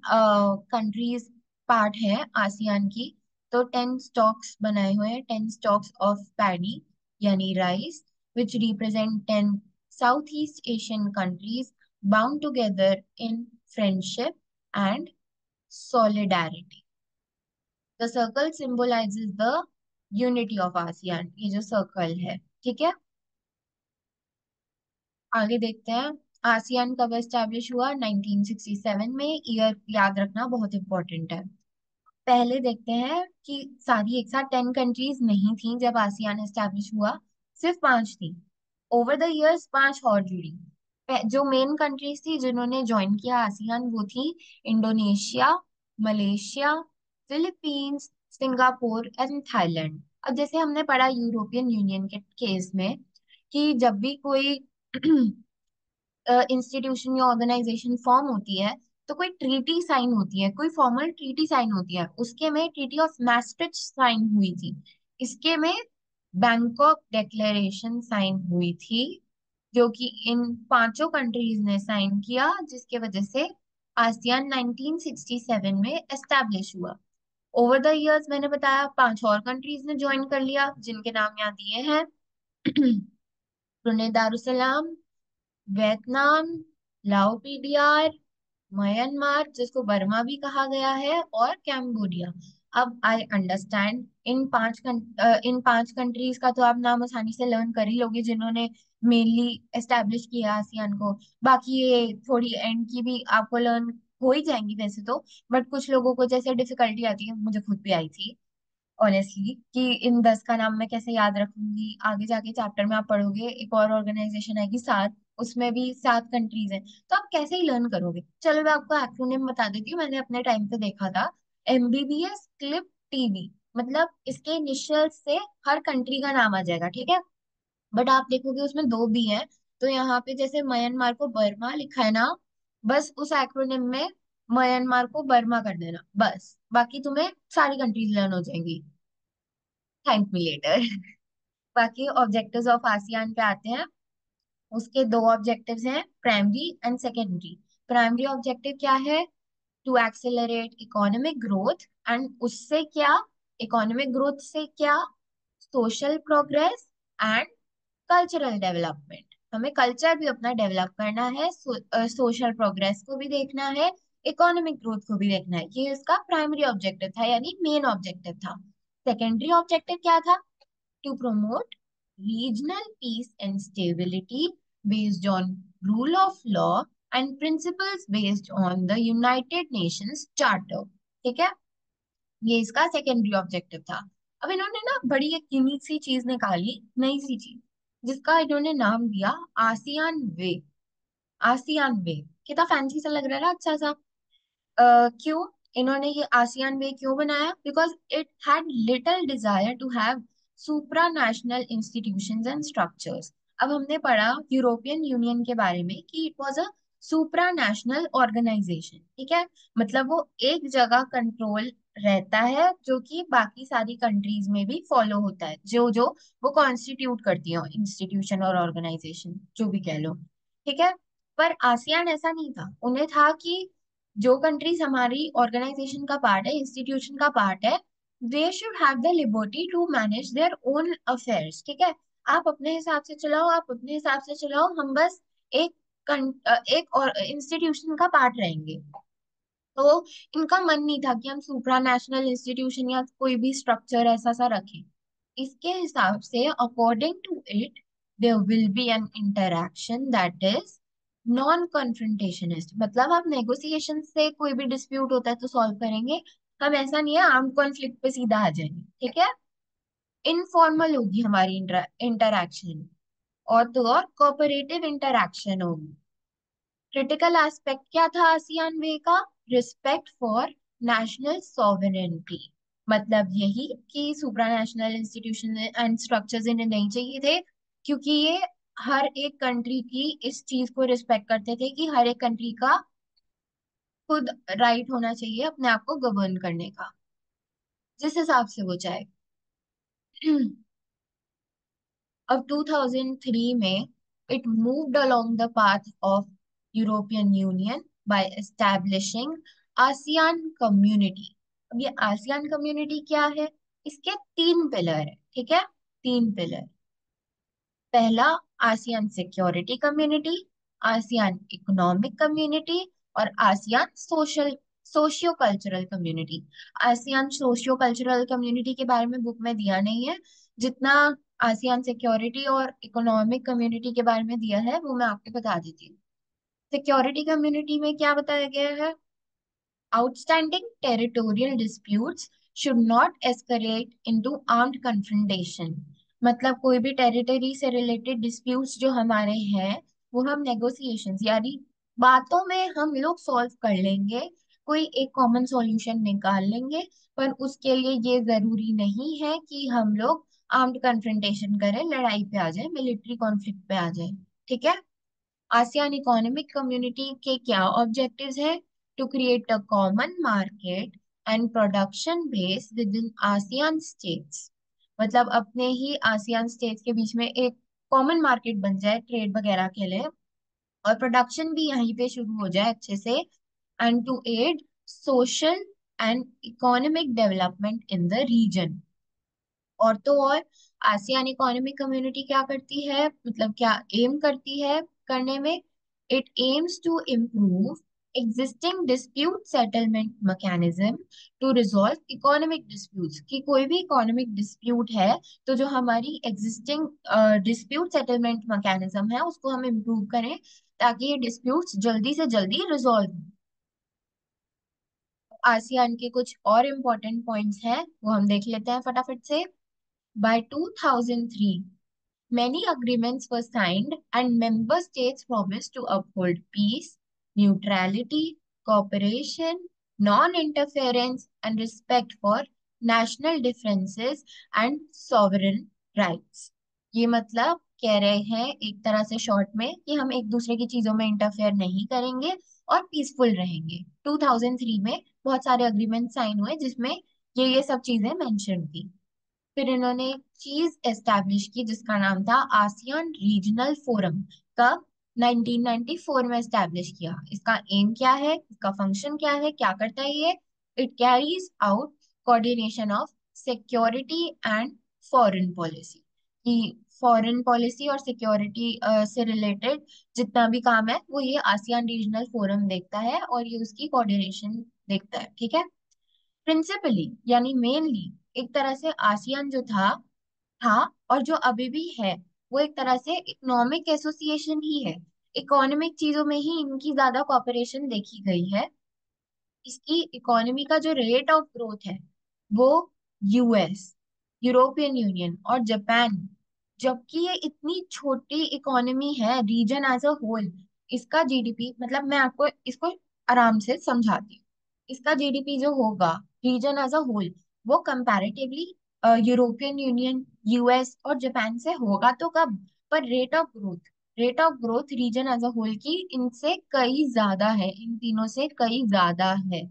कंट्रीज पार्ट है आसियान की, तो 10 स्टॉक्स बनाए हुए हैं, 10 स्टॉक्स ऑफ पैडी यानी rice, which represent 10 south East Asian countries bound together in friendship and solidarity. The circle symbolizes the unity of ASEAN. ये जो सर्कल है, ठीक है। आगे देखते हैं। आसियान कब एस्टैब्लिश हुआ? 1967 में। ईयर याद रखना बहुत इंपॉर्टेंट है। पहले देखते हैं कि सारी एक साथ 10 कंट्रीज नहीं थी जब आसियान एस्टैब्लिश हुआ, सिर्फ 5 थी। ओवर द इयर्स 5 और जुड़ी। जो मेन कंट्रीज थी जिन्होंने ज्वाइन किया आसियान वो थी Indonesia, Malaysia, Philippines, Singapore and Thailand. अब जैसे हमने पढ़ा यूरोपियन यूनियन के केस में कि जब भी कोई इंस्टीट्यूशन या ऑर्गेनाइजेशन फॉर्म होती है, तो कोई ट्रीटी साइन होती है, कोई फॉर्मल ट्रीटी साइन होती है। उसके में ट्रीटी ऑफ मैस्ट्रिच साइन हुई थी, इसके में बैंकॉक डेक्लेरेशन साइन हुई थी, जो कि इन पांचों कंट्रीज ने साइन किया, जिसके वजह से आसियान 1967 में एस्टैब्लिश हुआ। ओवर द इयर्स मैंने बताया 5 और कंट्रीज ने ज्वाइन कर लिया, जिनके नाम यहाँ दिए हैं। ब्रुनेई दारुसलाम, वियतनाम, लाओपीडियार, म्यांमार जिसको बर्मा भी कहा गया है, और कैम्बोडिया। अब आई अंडरस्टैंड इन 5 कंट्रीज का तो आप नाम आसानी से लर्न कर ही लोगे जिन्होंने मेनली एस्टेब्लिश किया आसियान को। बाकी ये थोड़ी एंड की भी आपको लर्न हो ही जाएंगी वैसे तो, बट कुछ लोगों को जैसे डिफिकल्टी आती है, मुझे खुद भी आई थी ऑनेस्टली, कि इन 10 का नाम मैं कैसे याद रखूंगी। आगे जाके चैप्टर में आप पढ़ोगे एक और ऑर्गेनाइजेशन आएगी 7, उसमें भी 7 कंट्रीज हैं, तो आप कैसे ही लर्न करोगे। चलो मैं आपको एक्रोनिम बता देती हूँ, मैंने अपने टाइम पे देखा था। एमबीबीएस क्लिप टीवी, मतलब इसके इनिशियल से हर कंट्री का नाम आ जाएगा, ठीक है। बट आप देखोगे उसमें दो भी हैं। तो यहाँ पे जैसे म्यांमार को बर्मा लिखा है ना, बस उस एक्रोनिम में म्यांमार को बर्मा कर देना बस, बाकी तुम्हें सारी कंट्रीज लर्न हो जाएंगी। Thank me later. बाकी ऑब्जेक्टिव्स ऑफ आसियान पे आते हैं। उसके दो ऑब्जेक्टिव्स हैं, primary and secondary. Primary objective क्या है? To accelerate economic growth, and उससे क्या? इकोनॉमिक ग्रोथ से क्या? Social progress and cultural development. हमें कल्चर भी अपना डेवलप करना है, सोशल प्रोग्रेस को भी देखना है, इकोनॉमिक ग्रोथ को भी देखना है। ये इसका प्राइमरी ऑब्जेक्टिव था, यानी मेन ऑब्जेक्टिव था। सेकेंडरी ऑब्जेक्टिव क्या था? to promote regional peace and stability based on rule of law and principles based on the United Nations Charter। ठीक है, ये इसका सेकेंडरी ऑब्जेक्टिव था। अब इन्होंने ना बड़ी एक यूनिक सी चीज निकाली, नई सी चीज, जिसका इन्होंने नाम दिया आसियान वे। आसियान वे कितना फैंसी सा लग रहा है ना, अच्छा सा। क्यों इन्होंने ये आसियान वे क्यों बनाया? Because it had little desire to have supra national institutions and structures. अब हमने पढ़ा यूरोपियन यूनियन के बारे में कि it was a supra national organisation, ठीक है। मतलब वो एक जगह कंट्रोल रहता है जो कि बाकी सारी कंट्रीज में भी फॉलो होता है, जो जो वो कॉन्स्टिट्यूट करती है, इंस्टीट्यूशन और ऑर्गेनाइजेशन जो भी कह लो, ठीक है। पर आसियान ऐसा नहीं था, उन्हें था कि जो कंट्रीज हमारी ऑर्गेनाइजेशन का पार्ट है, इंस्टीट्यूशन का पार्ट है, they should have the liberty to manage their own affairs, ठीक है। आप अपने हिसाब से चलाओ, आप अपने हिसाब से चलाओ, हम बस एक एक और इंस्टीट्यूशन का पार्ट रहेंगे। तो इनका मन नहीं था कि हम सुप्रा नेशनल इंस्टीट्यूशन या कोई भी स्ट्रक्चर ऐसा सा रखें। इसके हिसाब से according to it there will be an interaction that is non confrontationist. मतलब आप नेगोशिएशन से कोई भी डिस्प्यूट होता है तो सॉल्व करेंगे, हम ऐसा नहीं है आर्म्ड कॉन्फ्लिक्ट पे सीधा आ जाएंगे, ठीक है। इनफॉर्मल होगी हमारी इंटरैक्शन, और तो और कोऑपरेटिव इंटरैक्शन होगी। क्रिटिकल एस्पेक्ट क्या था आसियान वे का? Respect for national sovereignty. मतलब यही कि सुप्रा नेशनल इंस्टीट्यूशन एंड स्ट्रक्चर्स इन्हें नहीं चाहिए थे, क्योंकि ये हर एक कंट्री की इस चीज को रिस्पेक्ट करते थे कि हर एक कंट्री का खुद राइट होना चाहिए अपने आप को गवर्न करने का, जिस हिसाब से वो चाहे। अब 2003 में it moved along the path of European union by establishing ASEAN community. अब ये आसियान कम्युनिटी क्या है? इसके तीन पिलर है, ठीक है। तीन पिलर। पहला, ASEAN security community, ASEAN economic community, और ASEAN socio cultural community. ASEAN socio cultural community के बारे में बुक में दिया नहीं है, जितना आसियान सिक्योरिटी और इकोनॉमिक कम्युनिटी के बारे में दिया है वो मैं आपको बता देती हूँ। सिक्योरिटी कम्युनिटी में क्या बताया गया है? Outstanding territorial disputes should not escalate into armed confrontation। मतलब कोई भी टेरिटरी से रिलेटेड डिस्प्यूट्स जो हमारे हैं, वो हम नेगोशिएशंस यानी बातों में हम लोग सॉल्व कर लेंगे, कोई एक कॉमन सॉल्यूशन निकाल लेंगे। पर उसके लिए ये जरूरी नहीं है कि हम लोग आर्म्ड कन्फ्रंटेशन करें, लड़ाई पे आ जाए, मिलिट्री कॉन्फ्लिक्ट पे आ जाए, ठीक है। आसियान इकोनॉमिक कम्युनिटी के क्या ऑब्जेक्टिव्स हैं? To create a common market and production base within ASEAN states. मतलब अपने ही आसियान स्टेट्स के बीच में एक कॉमन मार्केट बन जाए ट्रेड वगैरह के लिए, और प्रोडक्शन भी यहीं पे शुरू हो जाए अच्छे से। And to aid social and economic development in the region. और तो और आसियान इकोनॉमिक कम्युनिटी क्या करती है, मतलब क्या एम करती है करने में? It aims to improve existing dispute settlement mechanism to resolve economic disputes. कि कोई भी इकोनॉमिक डिस्प्यूट है तो जो हमारी एग्जिस्टिंग डिस्प्यूट सेटलमेंट मैकेनिज्म है उसको हम इम्प्रूव करें, ताकि ये डिस्प्यूट्स जल्दी से जल्दी रिजॉल्व। आसियान के कुछ और इम्पोर्टेंट पॉइंट्स हैं वो हम देख लेते हैं फटाफट से। By 2003, many agreements were signed and member states promised to uphold peace, neutrality, cooperation, non-interference, and respect for national differences and sovereign rights। ये मतलब कह रहे हैं एक तरह से शॉर्ट में कि हम एक दूसरे की चीजों में इंटरफेयर नहीं करेंगे और पीसफुल रहेंगे। 2003 में बहुत सारे अग्रीमेंट साइन हुए जिसमें ये सब चीजें मेंशन थी। फिर इन्होंने एक चीज एस्टैब्लिश की जिसका नाम था आसियान रीजनल फोरम। कब? 1994 में एस्टैब्लिश किया। इसका एम क्या है, इसका फंक्शन क्या है, क्या करता है ये? It carries out coordination of security and foreign policy. कि फॉरेन पॉलिसी और सिक्योरिटी से रिलेटेड जितना भी काम है वो ये आसियान रीजनल फोरम देखता है, और ये उसकी कोऑर्डिनेशन देखता है, ठीक है। प्रिंसिपली यानी मेनली एक तरह से आसियान जो था और जो अभी भी है, वो एक तरह से इकोनॉमिक एसोसिएशन ही है। इकोनॉमिक चीजों में ही इनकी ज्यादा कॉपरेशन देखी गई है। इसकी इकोनॉमी का जो रेट ऑफ ग्रोथ है वो यूएस, यूरोपियन यूनियन और जापान, जबकि ये इतनी छोटी इकोनॉमी है रीजन एज अ होल, इसका जीडीपी, मतलब मैं आपको इसको आराम से समझाती हूँ। इसका जीडीपी जो होगा रीजन एज अ होल, वो कंपैरेटिवली यूरोपियन यूनियन, यूएस और जापान से होगा तो कब? पर rate of growth region as a whole की इनसे कई ज्यादा है, इन तीनों से कई ज्यादा है।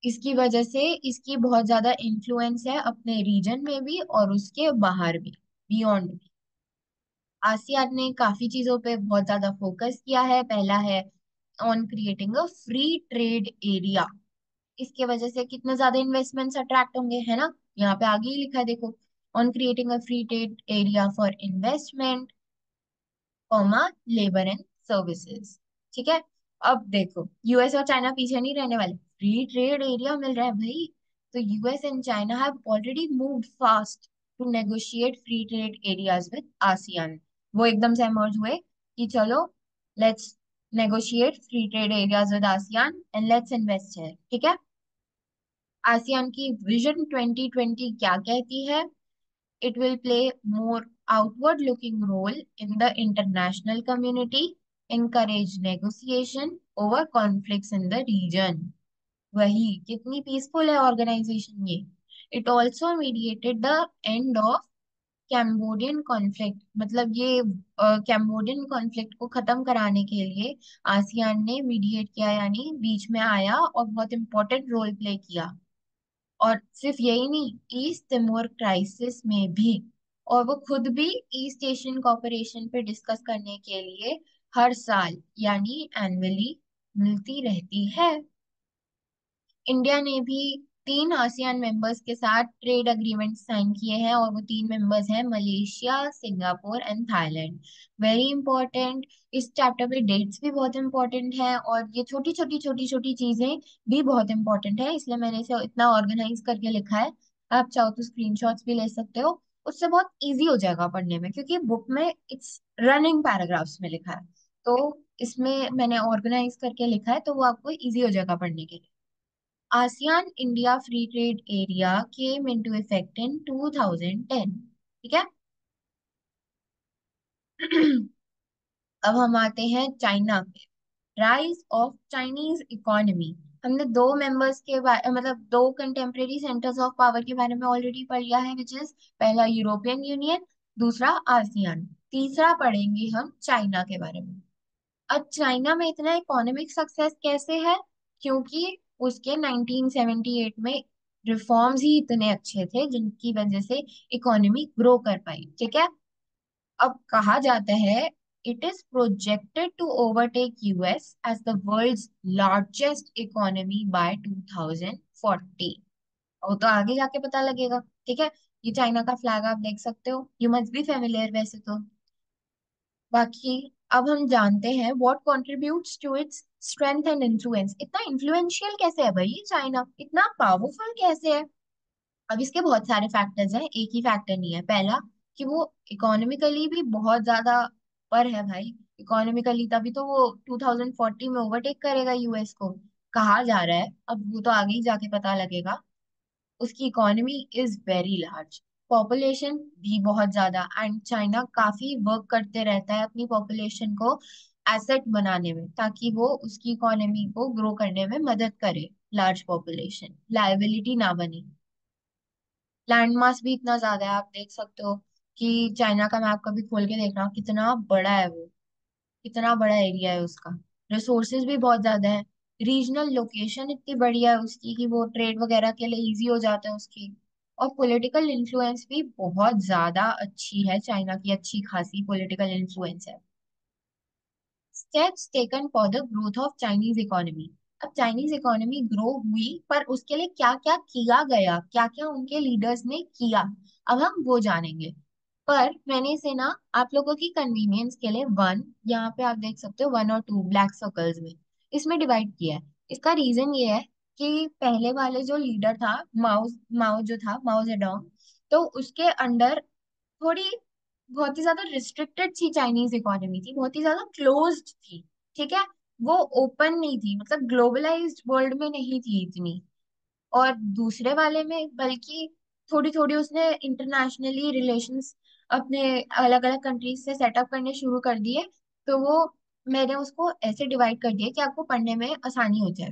इसकी वजह से इसकी बहुत ज्यादा इन्फ्लुएंस है अपने रीजन में भी और उसके बाहर भी, बियॉन्ड भी। आसियान ने काफी चीजों पे बहुत ज्यादा फोकस किया है। पहला है on creating a free trade area. इसके वजह से कितने ज्यादा इन्वेस्टमेंट्स अट्रैक्ट होंगे, है ना। यहाँ पे आगे ही लिखा है देखो, on creating a free trade area for investment, comma, labour and services. ठीक है। अब देखो, यूएस और चाइना पीछे नहीं रहने वाले, फ्री ट्रेड एरिया मिल रहा है भाई। तो US and China have already moved fast to negotiate free trade areas with ASEAN. वो एकदम से इमर्ज हुए कि चलो, let's negotiate free trade areas with ASEAN and let's invest है। ठीक है। आसियान की विजन 2020 क्या कहती है? It will play more outward looking role in the international community, encourage negotiation over conflicts in the region। वही, कितनी पीसफुल है ऑर्गेनाइजेशन ये। It also mediated the end of Cambodian conflict. मतलब ये कैम्बोडियन कॉन्फ्लिक्ट को खत्म कराने के लिए आसियान ने मीडिएट किया, यानी बीच में आया और बहुत इंपॉर्टेंट रोल प्ले किया। और सिर्फ यही नहीं, ईस्ट तिमोर क्राइसिस में भी। और वो खुद भी ईस्ट एशियन कॉपरेशन पे डिस्कस करने के लिए हर साल यानी एनुअली मिलती रहती है। इंडिया ने भी 3 आसियान मेंबर्स के साथ ट्रेड अग्रीमेंट साइन किए हैं, और वो 3 मेंबर्स हैं Malaysia, Singapore and Thailand. Very important. इस चैप्टर पे डेट्स भी बहुत इंपॉर्टेंट है, और ये छोटी छोटी चीजें भी बहुत इंपॉर्टेंट है, इसलिए मैंने इसे इतना ऑर्गेनाइज करके लिखा है। आप चाहो तो स्क्रीनशॉट्स भी ले सकते हो, उससे बहुत इजी हो जाएगा पढ़ने में, क्योंकि बुक में इट्स रनिंग पैराग्राफ्स में लिखा है। तो इसमें मैंने ऑर्गेनाइज करके लिखा है, तो वो आपको इजी हो जाएगा पढ़ने के लिए। ASEAN India Free Trade Area came into effect in 2010। ठीक है। अब हम आते हैं चाइना पे। Rise of Chinese economy. हमने दो मेंबर्स के बारे, मतलब दो कंटेम्प्रेरी सेंटर्स ऑफ पावर के बारे में ऑलरेडी पढ़ लिया है, विच इज पहला यूरोपियन यूनियन, दूसरा आसियान। तीसरा पढ़ेंगे हम चाइना के बारे में। अब चाइना में इतना इकोनॉमिक सक्सेस कैसे है? क्योंकि उसके 1978 में रिफॉर्म्स ही इतने अच्छे थे जिनकी वजह से इकोनॉमी ग्रो कर पाई। ठीक है। अब कहा जाता है, it is projected to overtake US as the world's largest economy by 2040। वो तो आगे जाके पता लगेगा। ठीक है। ये चाइना का फ्लैग आप देख सकते हो, यू मस्ट बी फेमिलियर वैसे तो। बाकी अब हम जानते हैं what contributes to its strength and influence. इतना इन्फ्लुएंशियल कैसे है भाई ये चाइना, इतना पावरफुल कैसे है? अब इसके बहुत सारे फैक्टर्स हैं, एक ही फैक्टर नहीं है। पहला, कि वो इकोनॉमिकली भी बहुत ज्यादा पर है भाई। इकोनॉमिकली तभी तो वो 2040 में ओवरटेक करेगा यूएस को, कहा जा रहा है। अब वो तो आगे ही जाके पता लगेगा। उसकी economy is very large, population भी बहुत ज्यादा, एंड चाइना काफी वर्क करते रहता है अपनी पॉपुलेशन को एसेट बनाने में, ताकि वो उसकी इकोनॉमी को ग्रो करने में मदद करे। लार्ज पॉपुलेशन लायबिलिटी ना बने। लैंड मास भी इतना ज्यादा है, आप देख सकते हो कि चाइना का मैप कभी खोल के देखना, कितना बड़ा है वो, कितना बड़ा एरिया है उसका। रिसोर्सेज भी बहुत ज्यादा है। रीजनल लोकेशन इतनी बढ़िया है उसकी कि वो ट्रेड वगैरह के लिए इजी हो जाता है उसकी। और पॉलिटिकल इन्फ्लुएंस भी बहुत ज्यादा अच्छी है, चाइना की अच्छी खासी पॉलिटिकल इन्फ्लुएंस है। Steps taken for the growth of Chinese economy. अब चाइनीज इकोनॉमी ग्रो हुई, पर उसके लिए क्या क्या किया गया, क्या क्या उनके लीडर्स ने किया, अब हम वो जानेंगे। पर मैंने इसे ना आप लोगों की कन्वीनियंस के लिए वन, यहाँ पे आप देख सकते हो 1 और 2 ब्लैक सर्कल्स में, इसमें डिवाइड किया है। इसका रीजन ये है कि पहले वाले जो लीडर था, माओ, माओ जो था, माओ जेडोंग, तो उसके अंडर थोड़ी बहुत ही ज्यादा रिस्ट्रिक्टेड सी चाइनीज इकोनॉमी थी, बहुत ही ज्यादा क्लोज्ड थी। ठीक है। वो ओपन नहीं थी, मतलब ग्लोबलाइज्ड वर्ल्ड में नहीं थी इतनी। और दूसरे वाले में बल्कि थोड़ी थोड़ी उसने इंटरनेशनली रिलेशंस अपने अलग अलग कंट्रीज से सेटअप करने शुरू कर दिए। तो वो, मैंने उसको ऐसे डिवाइड कर दिया कि आपको पढ़ने में आसानी हो जाए।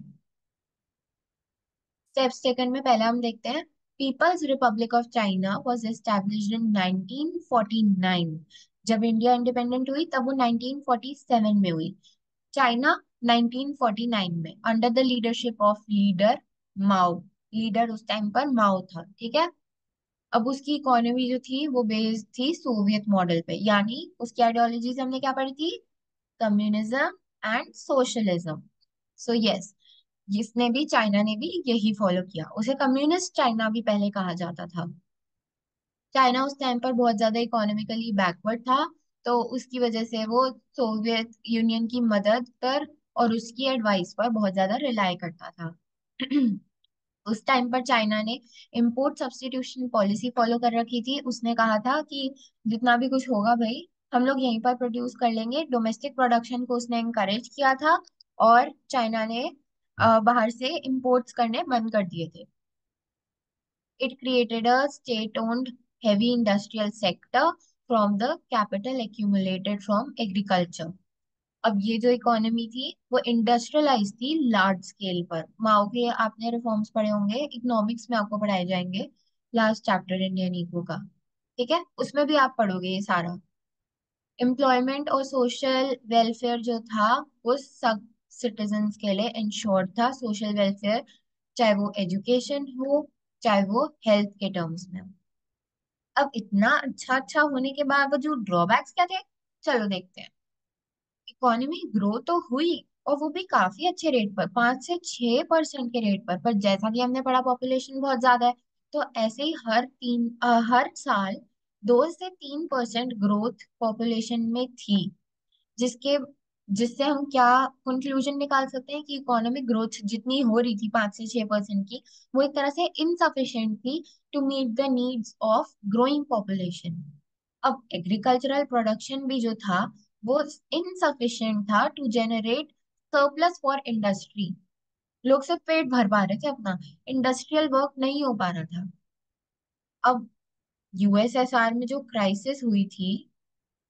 स्टेप्स टेकन में पहला हम देखते हैं, people's republic of China was established in 1949। जब इंडिया इंडिपेंडेंट हुई तब वो 1947 में हुई। चाइना 1949 में, under the leadership of leader Mao. Leader उस टाइम पर माओ था, ठीक है। अब उसकी इकोनॉमी जो थी वो बेस्ड थी सोवियत मॉडल पे, यानी उसकी आइडियोलॉजीज हमने क्या पढ़ी थी? Communism and socialism. So yes, जिसने भी, चाइना ने भी यही फॉलो किया। उसे कम्युनिस्ट चाइना भी पहले कहा जाता था। चाइना उस टाइम पर बहुत ज्यादा इकोनॉमिकली बैकवर्ड था, तो उसकी वजह से वो सोवियत यूनियन की मदद पर और उसकी एडवाइस पर बहुत ज्यादा रिलाय करता था। उस टाइम पर चाइना ने इंपोर्ट सब्स्टिट्यूशन पॉलिसी फॉलो कर रखी थी। उसने कहा था कि जितना भी कुछ होगा भाई, हम लोग यहीं पर प्रोड्यूस कर लेंगे। डोमेस्टिक प्रोडक्शन को उसने इनकरेज किया था, और चाइना ने बाहर से इंपोर्ट्स करने बंद कर दिए थे। It created a state-owned heavy industrial sector from the capital accumulated from agriculture. अब ये जो इकोनॉमी थी वो इंडस्ट्रियलाइज थी लार्ज स्केल पर। माओ के आपने रिफॉर्म्स पढ़े होंगे, इकोनॉमिक्स में आपको पढ़ाए जाएंगे, लास्ट चैप्टर इंडियन इको का, ठीक है, उसमें भी आप पढ़ोगे ये सारा। एम्प्लॉयमेंट और सोशल वेलफेयर जो था वो सब सिटीजन्स के लिए इंश्योर्ड था। सोशल वेलफेयर, चाहे वो एजुकेशन हो, चाहे वो हेल्थ के टर्म्स में हो। अब इतना अच्छा अच्छा होने के बावजूद ड्रॉबैक्स क्या थे? चलो देखते हैं। इकोनॉमी ग्रो तो हुई, और वो भी काफी अच्छे रेट पर, 5 से 6% के रेट पर जैसा कि हमने पढ़ा पॉपुलेशन बहुत ज्यादा है, तो ऐसे ही हर साल 2 से 3% ग्रोथ पॉपुलेशन में थी। जिसके जिससे हम क्या कंक्लूजन निकाल सकते हैं कि इकोनॉमिक ग्रोथ जितनी हो रही थी 5 से 6% की, वो एक तरह से इनसफिशिएंट थी to meet the needs of growing population. अब एग्रीकल्चरल प्रोडक्शन भी जो था वो इनसफिशिएंट था to generate surplus for industry. लोग सिर्फ पेट भर पा रहे थे अपना, इंडस्ट्रियल वर्क नहीं हो पा रहा था। अब यूएसएसआर में जो क्राइसिस हुई थी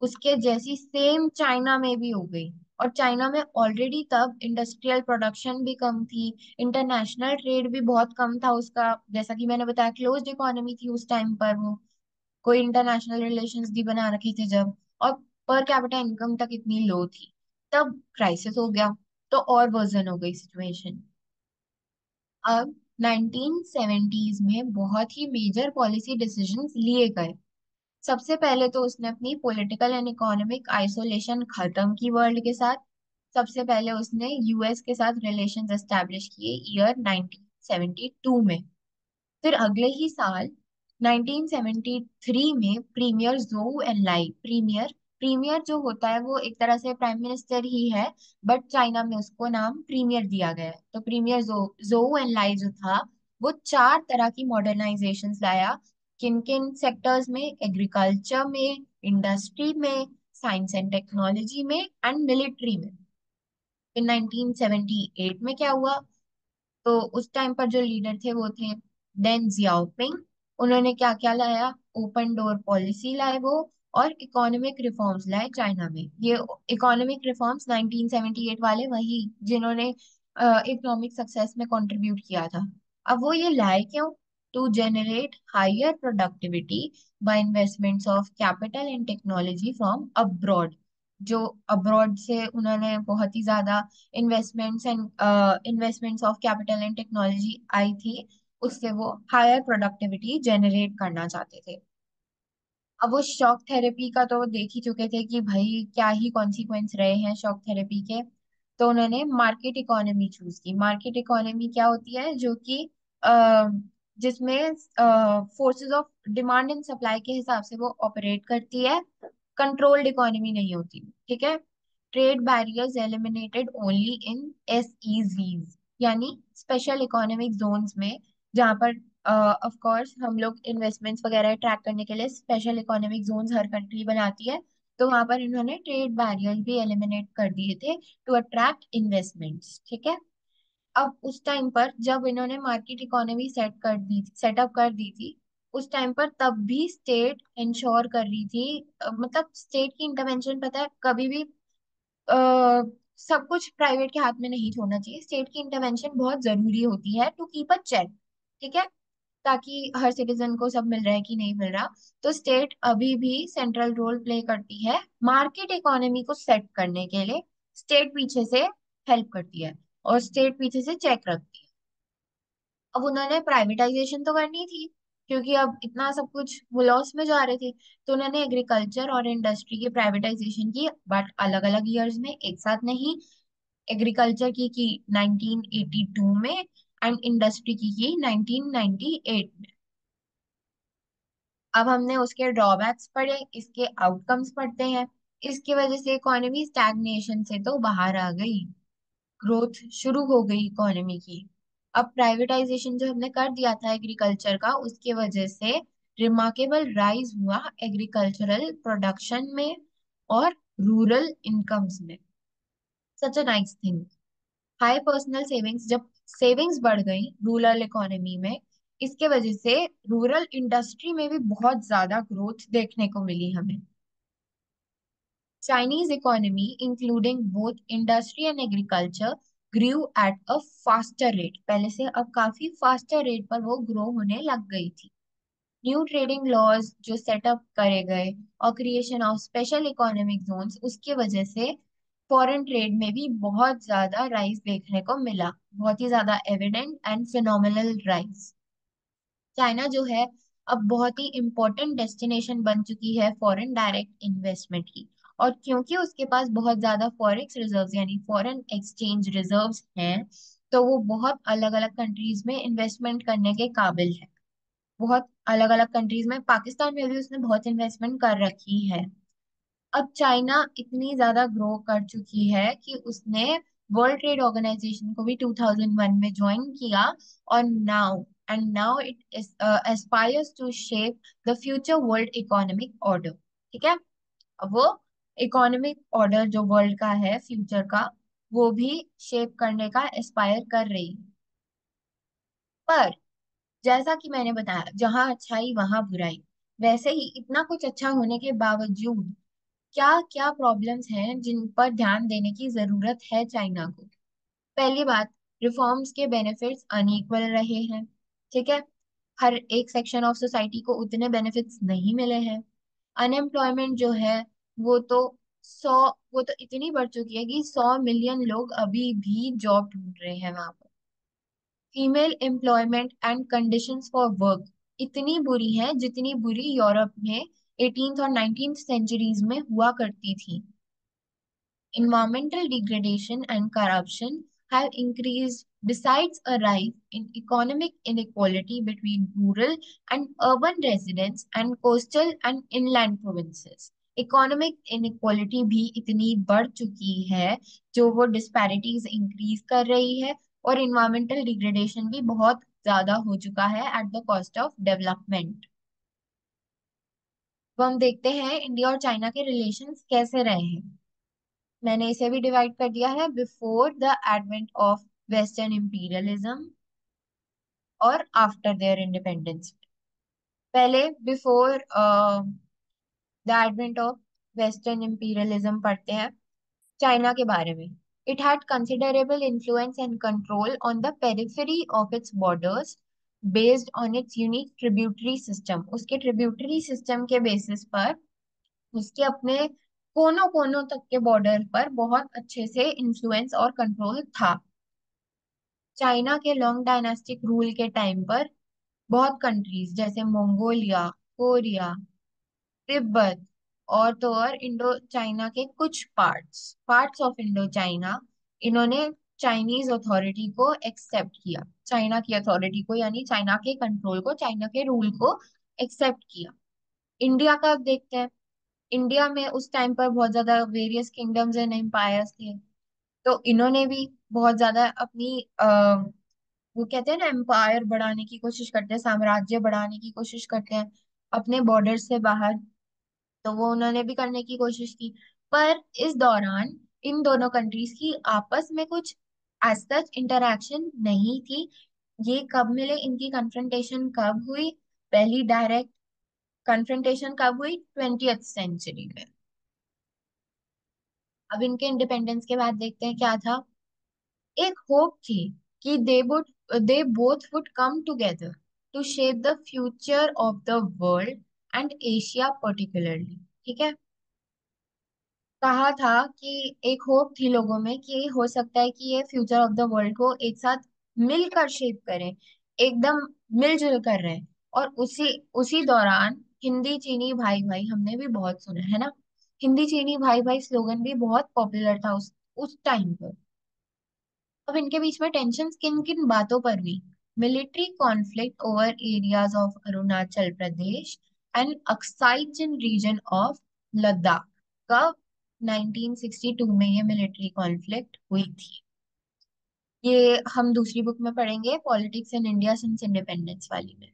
उसके जैसी सेम चाइना में भी हो गई। और चाइना में ऑलरेडी तब इंडस्ट्रियल प्रोडक्शन भी कम थी, इंटरनेशनल ट्रेड भी बहुत कम था उसका, जैसा कि मैंने बताया क्लोज्ड इकोनॉमी थी उस टाइम पर वो, कोई इंटरनेशनल रिलेशंस भी बना रखे थे जब, और पर कैपिटा इनकम तक इतनी लो थी। तब क्राइसिस हो गया, तो और वर्जन हो गई सिचुएशन। अब 1970s में बहुत ही मेजर पॉलिसी डिसीजंस लिए गए। सबसे पहले तो उसने अपनी पॉलिटिकल एंड इकोनॉमिक आइसोलेशन खत्म की वर्ल्ड के साथ। सबसे पहले उसने यूएस के साथ रिलेशंस एस्टेब्लिश किए ईयर 1972 में। फिर अगले ही साल 1973 में प्रीमियर जोउ एनलाई, प्रीमियर प्रीमियर जो होता है वो एक तरह से प्राइम मिनिस्टर ही है, बट चाइना में उसको नाम प्रीमियर दिया गया है। तो प्रीमियर जोउ एनलाई जो था वो 4 तरह की मॉडर्नाइजेशंस लाया। किन किन सेक्टर्स में? एग्रीकल्चर में, इंडस्ट्री में, साइंस एंड टेक्नोलॉजी में, एंड मिलिट्री में। फिर 1978 में क्या हुआ? तो उस टाइम पर जो लीडर थे वो थे देन जियाओपिंग। उन्होंने क्या क्या लाया? ओपन डोर पॉलिसी लाए वो, और इकोनॉमिक रिफॉर्म्स लाए चाइना में। ये इकोनॉमिक रिफॉर्म्स 1978 वाले, वही जिन्होंने इकोनॉमिक सक्सेस में कंट्रीब्यूट किया था। अब वो ये लाए क्यों? To generate higher productivity by investments of capital and technology from abroad. जो अब्रॉड से उन्होंने बहुत ही ज्यादा investments of capital and technology आई थी, उससे वो हायर प्रोडक्टिविटी जनरेट करना चाहते थे। अब वो शॉक थेरेपी का तो वो देख ही चुके थे कि भाई क्या ही कॉन्सिक्वेंस रहे हैं शॉक थेरेपी के। तो उन्होंने मार्केट इकोनॉमी चूज की। मार्केट इकोनॉमी क्या होती है? जो कि अ, जिसमें forces of demand and supply के हिसाब से वो ऑपरेट करती है, कंट्रोल्ड इकोनॉमी नहीं होती, ठीक है। Trade barriers eliminated only in SEZs, यानी स्पेशल इकोनॉमिक जोन्स में, जहाँ पर ऑफ कोर्स हम लोग इन्वेस्टमेंट्स वगैरह ट्रैक करने के लिए स्पेशल इकोनॉमिक जोन्स हर कंट्री बनाती है। तो वहां पर इन्होंने ट्रेड बैरियर्स भी एलिमिनेट कर दिए थे टू अट्रैक्ट इन्वेस्टमेंट्स, ठीक है। अब उस टाइम पर जब इन्होंने मार्केट इकोनॉमी सेटअप कर दी थी, उस टाइम पर तब भी स्टेट इंश्योर कर रही थी, मतलब स्टेट की इंटरवेंशन, पता है, कभी भी सब कुछ प्राइवेट के हाथ में नहीं छोड़ना चाहिए। स्टेट की इंटरवेंशन बहुत जरूरी होती है टू कीप अ चेक, ठीक है। ताकि हर सिटीजन को सब मिल रहा है कि नहीं मिल रहा। तो स्टेट अभी भी सेंट्रल रोल प्ले करती है मार्केट इकोनॉमी को सेट करने के लिए। स्टेट पीछे से हेल्प करती है और स्टेट पीछे से चेक रखती है। अब उन्होंने प्राइवेटाइजेशन तो करनी थी, क्योंकि अब इतना सब कुछ वो लॉस में जा रहे थे। तो उन्होंने एग्रीकल्चर और इंडस्ट्री की प्राइवेटाइजेशन की, बट अलग अलग ईयर्स में, एक साथ नहीं। एग्रीकल्चर की 1982 में, एंड इंडस्ट्री की 1998 में। अब हमने उसके ड्रॉबैक्स पढ़े, इसके आउटकम्स पढ़ते हैं। इसकी वजह से इकोनॉमी स्टैग्नेशन से तो बाहर आ गई, ग्रोथ शुरू हो गई इकोनॉमी की। अब प्राइवेटाइजेशन जो हमने कर दिया था एग्रीकल्चर का, उसके वजह से रिमार्केबल राइज हुआ एग्रीकल्चरल प्रोडक्शन में और रूरल इनकम्स में। Such a nice thing. High personal savings, जब सेविंग्स बढ़ गई रूरल इकोनॉमी में, इसके वजह से रूरल इंडस्ट्री में भी बहुत ज्यादा ग्रोथ देखने को मिली हमें। Chinese economy, including both industry and agriculture, grew at a faster rate. पहले से अब काफी faster rate पर वो grow होने लग गई थी। न्यू ट्रेडिंग लॉज जो सेटअप करे गए और creation of special economic zones, उसकी वजह से फॉरेन ट्रेड में भी बहुत ज्यादा राइज देखने को मिला, बहुत ही ज्यादा evident and phenomenal rise. China जो है अब बहुत ही इम्पोर्टेंट डेस्टिनेशन बन चुकी है फॉरेन डायरेक्ट इन्वेस्टमेंट की। और क्योंकि उसके पास बहुत ज्यादा फॉरेक्स रिजर्व्स यानी फॉरेन एक्सचेंज रिजर्व्स हैं, तो वो बहुत अलग अलग कंट्रीज में इन्वेस्टमेंट करने के काबिल है। बहुत अलग अलग कंट्रीज में, पाकिस्तान में भी उसने बहुत इन्वेस्टमेंट कर रखी है। अब चाइना इतनी ज्यादा ग्रो कर चुकी है कि उसने वर्ल्ड ट्रेड ऑर्गेनाइजेशन को भी 2001 में ज्वाइन किया। और now it aspires to shape the future world economic order. ठीक है। अब वो इकोनॉमिक ऑर्डर जो वर्ल्ड का है फ्यूचर का, वो भी शेप करने का एस्पायर कर रही है। पर जैसा कि मैंने बताया, जहां अच्छाई वहां बुराई। वैसे ही इतना कुछ अच्छा होने के बावजूद क्या क्या प्रॉब्लम्स हैं जिन पर ध्यान देने की जरूरत है चाइना को। पहली बात, रिफॉर्म्स के बेनिफिट्स अनइक्वल रहे हैं। ठीक है। हर एक सेक्शन ऑफ सोसाइटी को उतने बेनिफिट्स नहीं मिले हैं। अनएम्प्लॉयमेंट जो है वो तो सौ वो तो इतनी बढ़ चुकी है कि 100 मिलियन लोग अभी भी जॉब ढूंढ रहे हैं वहां पर। Female employment and conditions for work इतनी बुरी है जितनी बुरी यूरोप में 18th और 19th सेंचुरीज में हुआ करती थी। Environmental degradation and corruption have increased, besides a rise in economic inequality between rural and urban residents and coastal and inland provinces. Economic inequality भी इतनी बढ़ चुकी है, जो वो डिस्पैरिटीज इंक्रीज कर रही है। और इन्वायरमेंटल डिग्रेडेशन भी बहुत ज्यादा हो चुका है at the cost of development. तो हम देखते हैं इंडिया और चाइना के रिलेशंस कैसे रहे हैं। मैंने इसे भी डिवाइड कर दिया है before the advent of western imperialism और आफ्टर देयर इंडिपेंडेंस। पहले before the advent of western imperialism पढ़ते हैं, चाइना के बारे में। It had considerable influence and control on the periphery of its borders based on it's unique tributary system. उसके tributary system के basis पर उसके अपने कोनों कोनों तक के बॉर्डर पर बहुत अच्छे से इन्फ्लुएंस और कंट्रोल था। चाइना के लॉन्ग डायनास्टिक रूल के टाइम पर बहुत कंट्रीज जैसे मंगोलिया, कोरिया, तिब्बत, और तो और इंडो चाइना के कुछ parts parts of Indo China, इन्होंने चाइनीज अथॉरिटी को एक्सेप्ट किया। चाइना की अथॉरिटी को यानी चाइना के कंट्रोल को, चाइना के रूल को एक्सेप्ट किया। इंडिया का अब देखते हैं। इंडिया में उस टाइम पर बहुत ज्यादा वेरियस किंगडम्स एंड एम्पायर्स थे। तो इन्होंने भी बहुत ज्यादा अपनी वो कहते हैं ना, एम्पायर बढ़ाने की कोशिश करते हैं, साम्राज्य बढ़ाने की कोशिश करते हैं अपने बॉर्डर से बाहर। तो वो उन्होंने भी करने की कोशिश की। पर इस दौरान इन दोनों कंट्रीज की आपस में कुछ एज सच इंटरेक्शन नहीं थी। ये कब मिले, इनकी कन्फ्रंटेशन कब हुई? पहली डायरेक्ट कन्फ्रंटेशन कब हुई? 20th सेंचुरी में। अब इनके इंडिपेंडेंस के बाद देखते हैं क्या था। एक होप थी कि they both would come together to shape the future of the world and Asia particularly. ठीक है। कहा था कि एक होप थी लोगों में कि हो सकता है कि ये फ्यूचर ऑफ द वर्ल्ड को एक साथ मिलकर शेप करें, एकदम मिलजुल कर रहे हैं। और उसी उसी दौरान हिंदी चीनी भाई भाई हमने भी बहुत सुना है ना। हिंदी चीनी भाई भाई स्लोगन भी बहुत पॉपुलर था उस टाइम पर। अब इनके बीच में टेंशन किन किन बातों पर हुई? Military conflict over areas of Arunachal Pradesh and Aksai Chin region of Ladakh. कब? 1962 में ये मिलिट्री कॉन्फ्लिक्ट हुई थी। ये हम दूसरी बुक में पढ़ेंगे, politics in India since independence वाली में।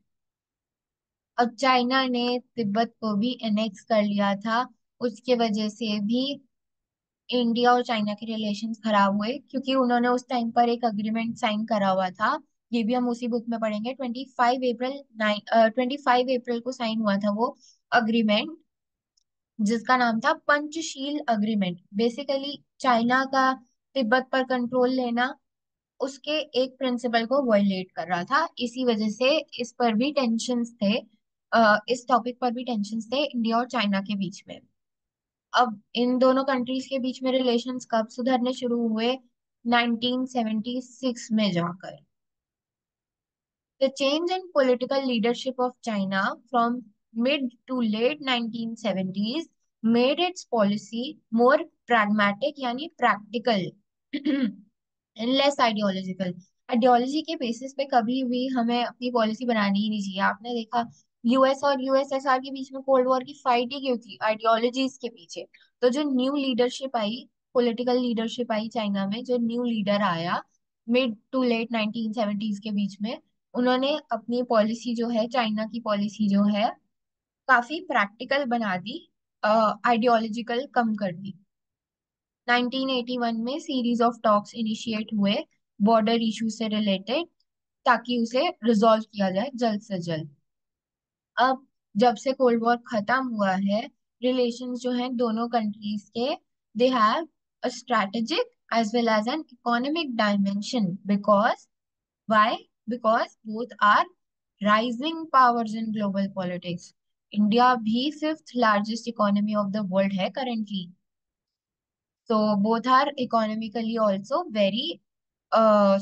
अब चाइना ने तिब्बत को भी एनेक्स कर लिया था, उसके वजह से भी इंडिया और चाइना के रिलेशंस खराब हुए, क्योंकि उन्होंने उस टाइम पर एक अग्रीमेंट साइन करा हुआ था। ये भी हम उसी बुक में पढ़ेंगे। 25 अप्रैल को साइन हुआ था वो अग्रीमेंट, जिसका नाम था पंचशील अग्रीमेंट। बेसिकली चाइना का तिब्बत पर कंट्रोल लेना उसके एक प्रिंसिपल को वायलेट कर रहा था। इसी वजह से इस पर भी टेंशन्स थे, इस टॉपिक पर भी टेंशन्स थे इंडिया और चाइना के बीच में। अब इन दोनों कंट्रीज के बीच में रिलेशंस कब सुधरने शुरू हुए? 1976 में जाकर। The change in political leadership of China from mid to late 1970s made its policy more pragmatic यानी practical and less ideological। Ideology के बेसिस पे कभी भी हमें अपनी पॉलिसी बनानी ही नहीं चाहिए। आपने देखा यूएस और यूएसएसआर के बीच में कोल्ड वॉर की फाइट ही क्यों थी? आइडियोलॉजीज के पीछे। तो जो new leadership I, political leadership I China में, जो न्यू लीडर आया मिड टू लेट 1970s के बीच में, उन्होंने अपनी पॉलिसी जो है, चाइना की पॉलिसी जो है, काफी प्रैक्टिकल बना दी, आइडियोलॉजिकल कम कर दी। 1981 में सीरीज ऑफ टॉक्स इनिशिएट हुए बॉर्डर इशू से रिलेटेड, ताकि उसे रिजॉल्व किया जाए जल्द से जल्द। अब जब से कोल्ड वॉर खत्म हुआ है, रिलेशंस जो हैं दोनों कंट्रीज के, they have a strategic as well as an economic dimension. Because Why? Because both are rising powers in global politics. India भी fifth largest economy of the world है currently. So both are economically also very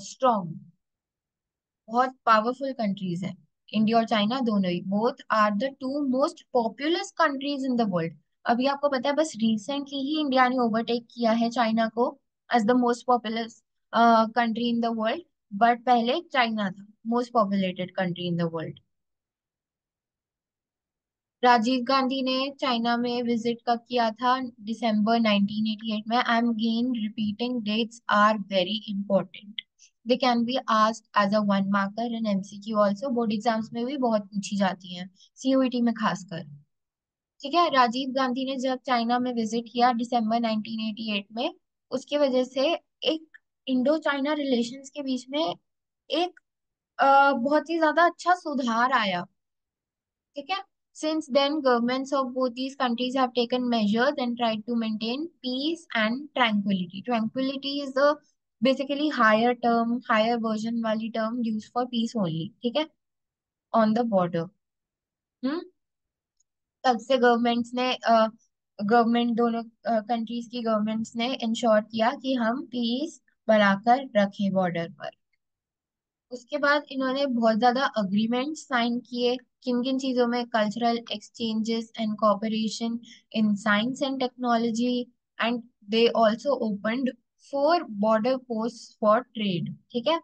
strong, बहुत powerful countries हैं। India और China दोनों ही, both are the two most populous countries in the world. अभी आपको पता है, बस रिसेंटली ही इंडिया ने ओवरटेक किया है चाइना को as the most populous country in the world. But पहले चाइना था most populated country in the world. Rajiv Gandhi ने चाइना में विजिट कब किया था? दिसंबर 1988 में। I am again repeating, dates are very important. They can be asked as a one marker in MCQ also, board exams में भी बहुत पूछी जाती हैं, सीयूईटी में खासकर। ठीक है। राजीव गांधी ने जब चाइना में विजिट किया दिसंबर 1988 में, उसके वजह से एक इंडो चाइना रिलेशंस के बीच में एक बहुत ही ज्यादा अच्छा सुधार आया। ठीक है। Since then, governments of both these countries have taken measures and tried to maintain peace and tranquility. Tranquility is the basically higher term, higher version वाली term used for peace only. ठीक है, on the border। हम्म। तब से governments ने government दोनों countries की governments ने ensure किया कि हम पीस बनाकर रखें बॉर्डर पर। उसके बाद इन्होंने बहुत ज्यादा अग्रीमेंट साइन किए। किन किन चीजों में? Cultural exchanges and cooperation in science and technology, and they also opened 4 border post for trade. ठीक है।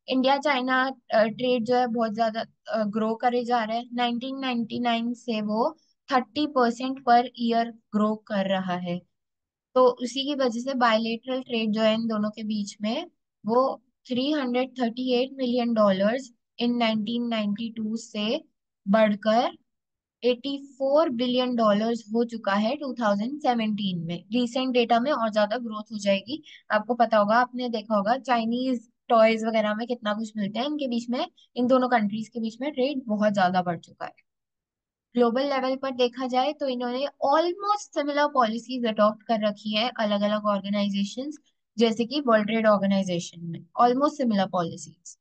इंडिया चाइना ट्रेड जो है बहुत ज्यादा ग्रो करे जा रहा है। 1999 से वो 30% पर ईयर ग्रो कर रहा है। तो उसी की वजह से बायलेटरल ट्रेड जो है इन दोनों के बीच में, वो $338 मिलियन इन 1992 से बढ़कर $84 बिलियन हो चुका है 2017 में। रिसेंट डेटा में और ज्यादा ग्रोथ हो जाएगी। आपको पता होगा, आपने देखा होगा चाइनीज टॉयज वगैरह में कितना कुछ मिलता है इनके बीच में। इन दोनों कंट्रीज के बीच में ट्रेड बहुत ज्यादा बढ़ चुका है। ग्लोबल लेवल पर देखा जाए तो इन्होंने ऑलमोस्ट सिमिलर पॉलिसीज अडॉप्ट कर रखी है अलग अलग ऑर्गेनाइजेशंस, जैसे कि वर्ल्ड ट्रेड ऑर्गेनाइजेशन में ऑलमोस्ट सिमिलर पॉलिसीज।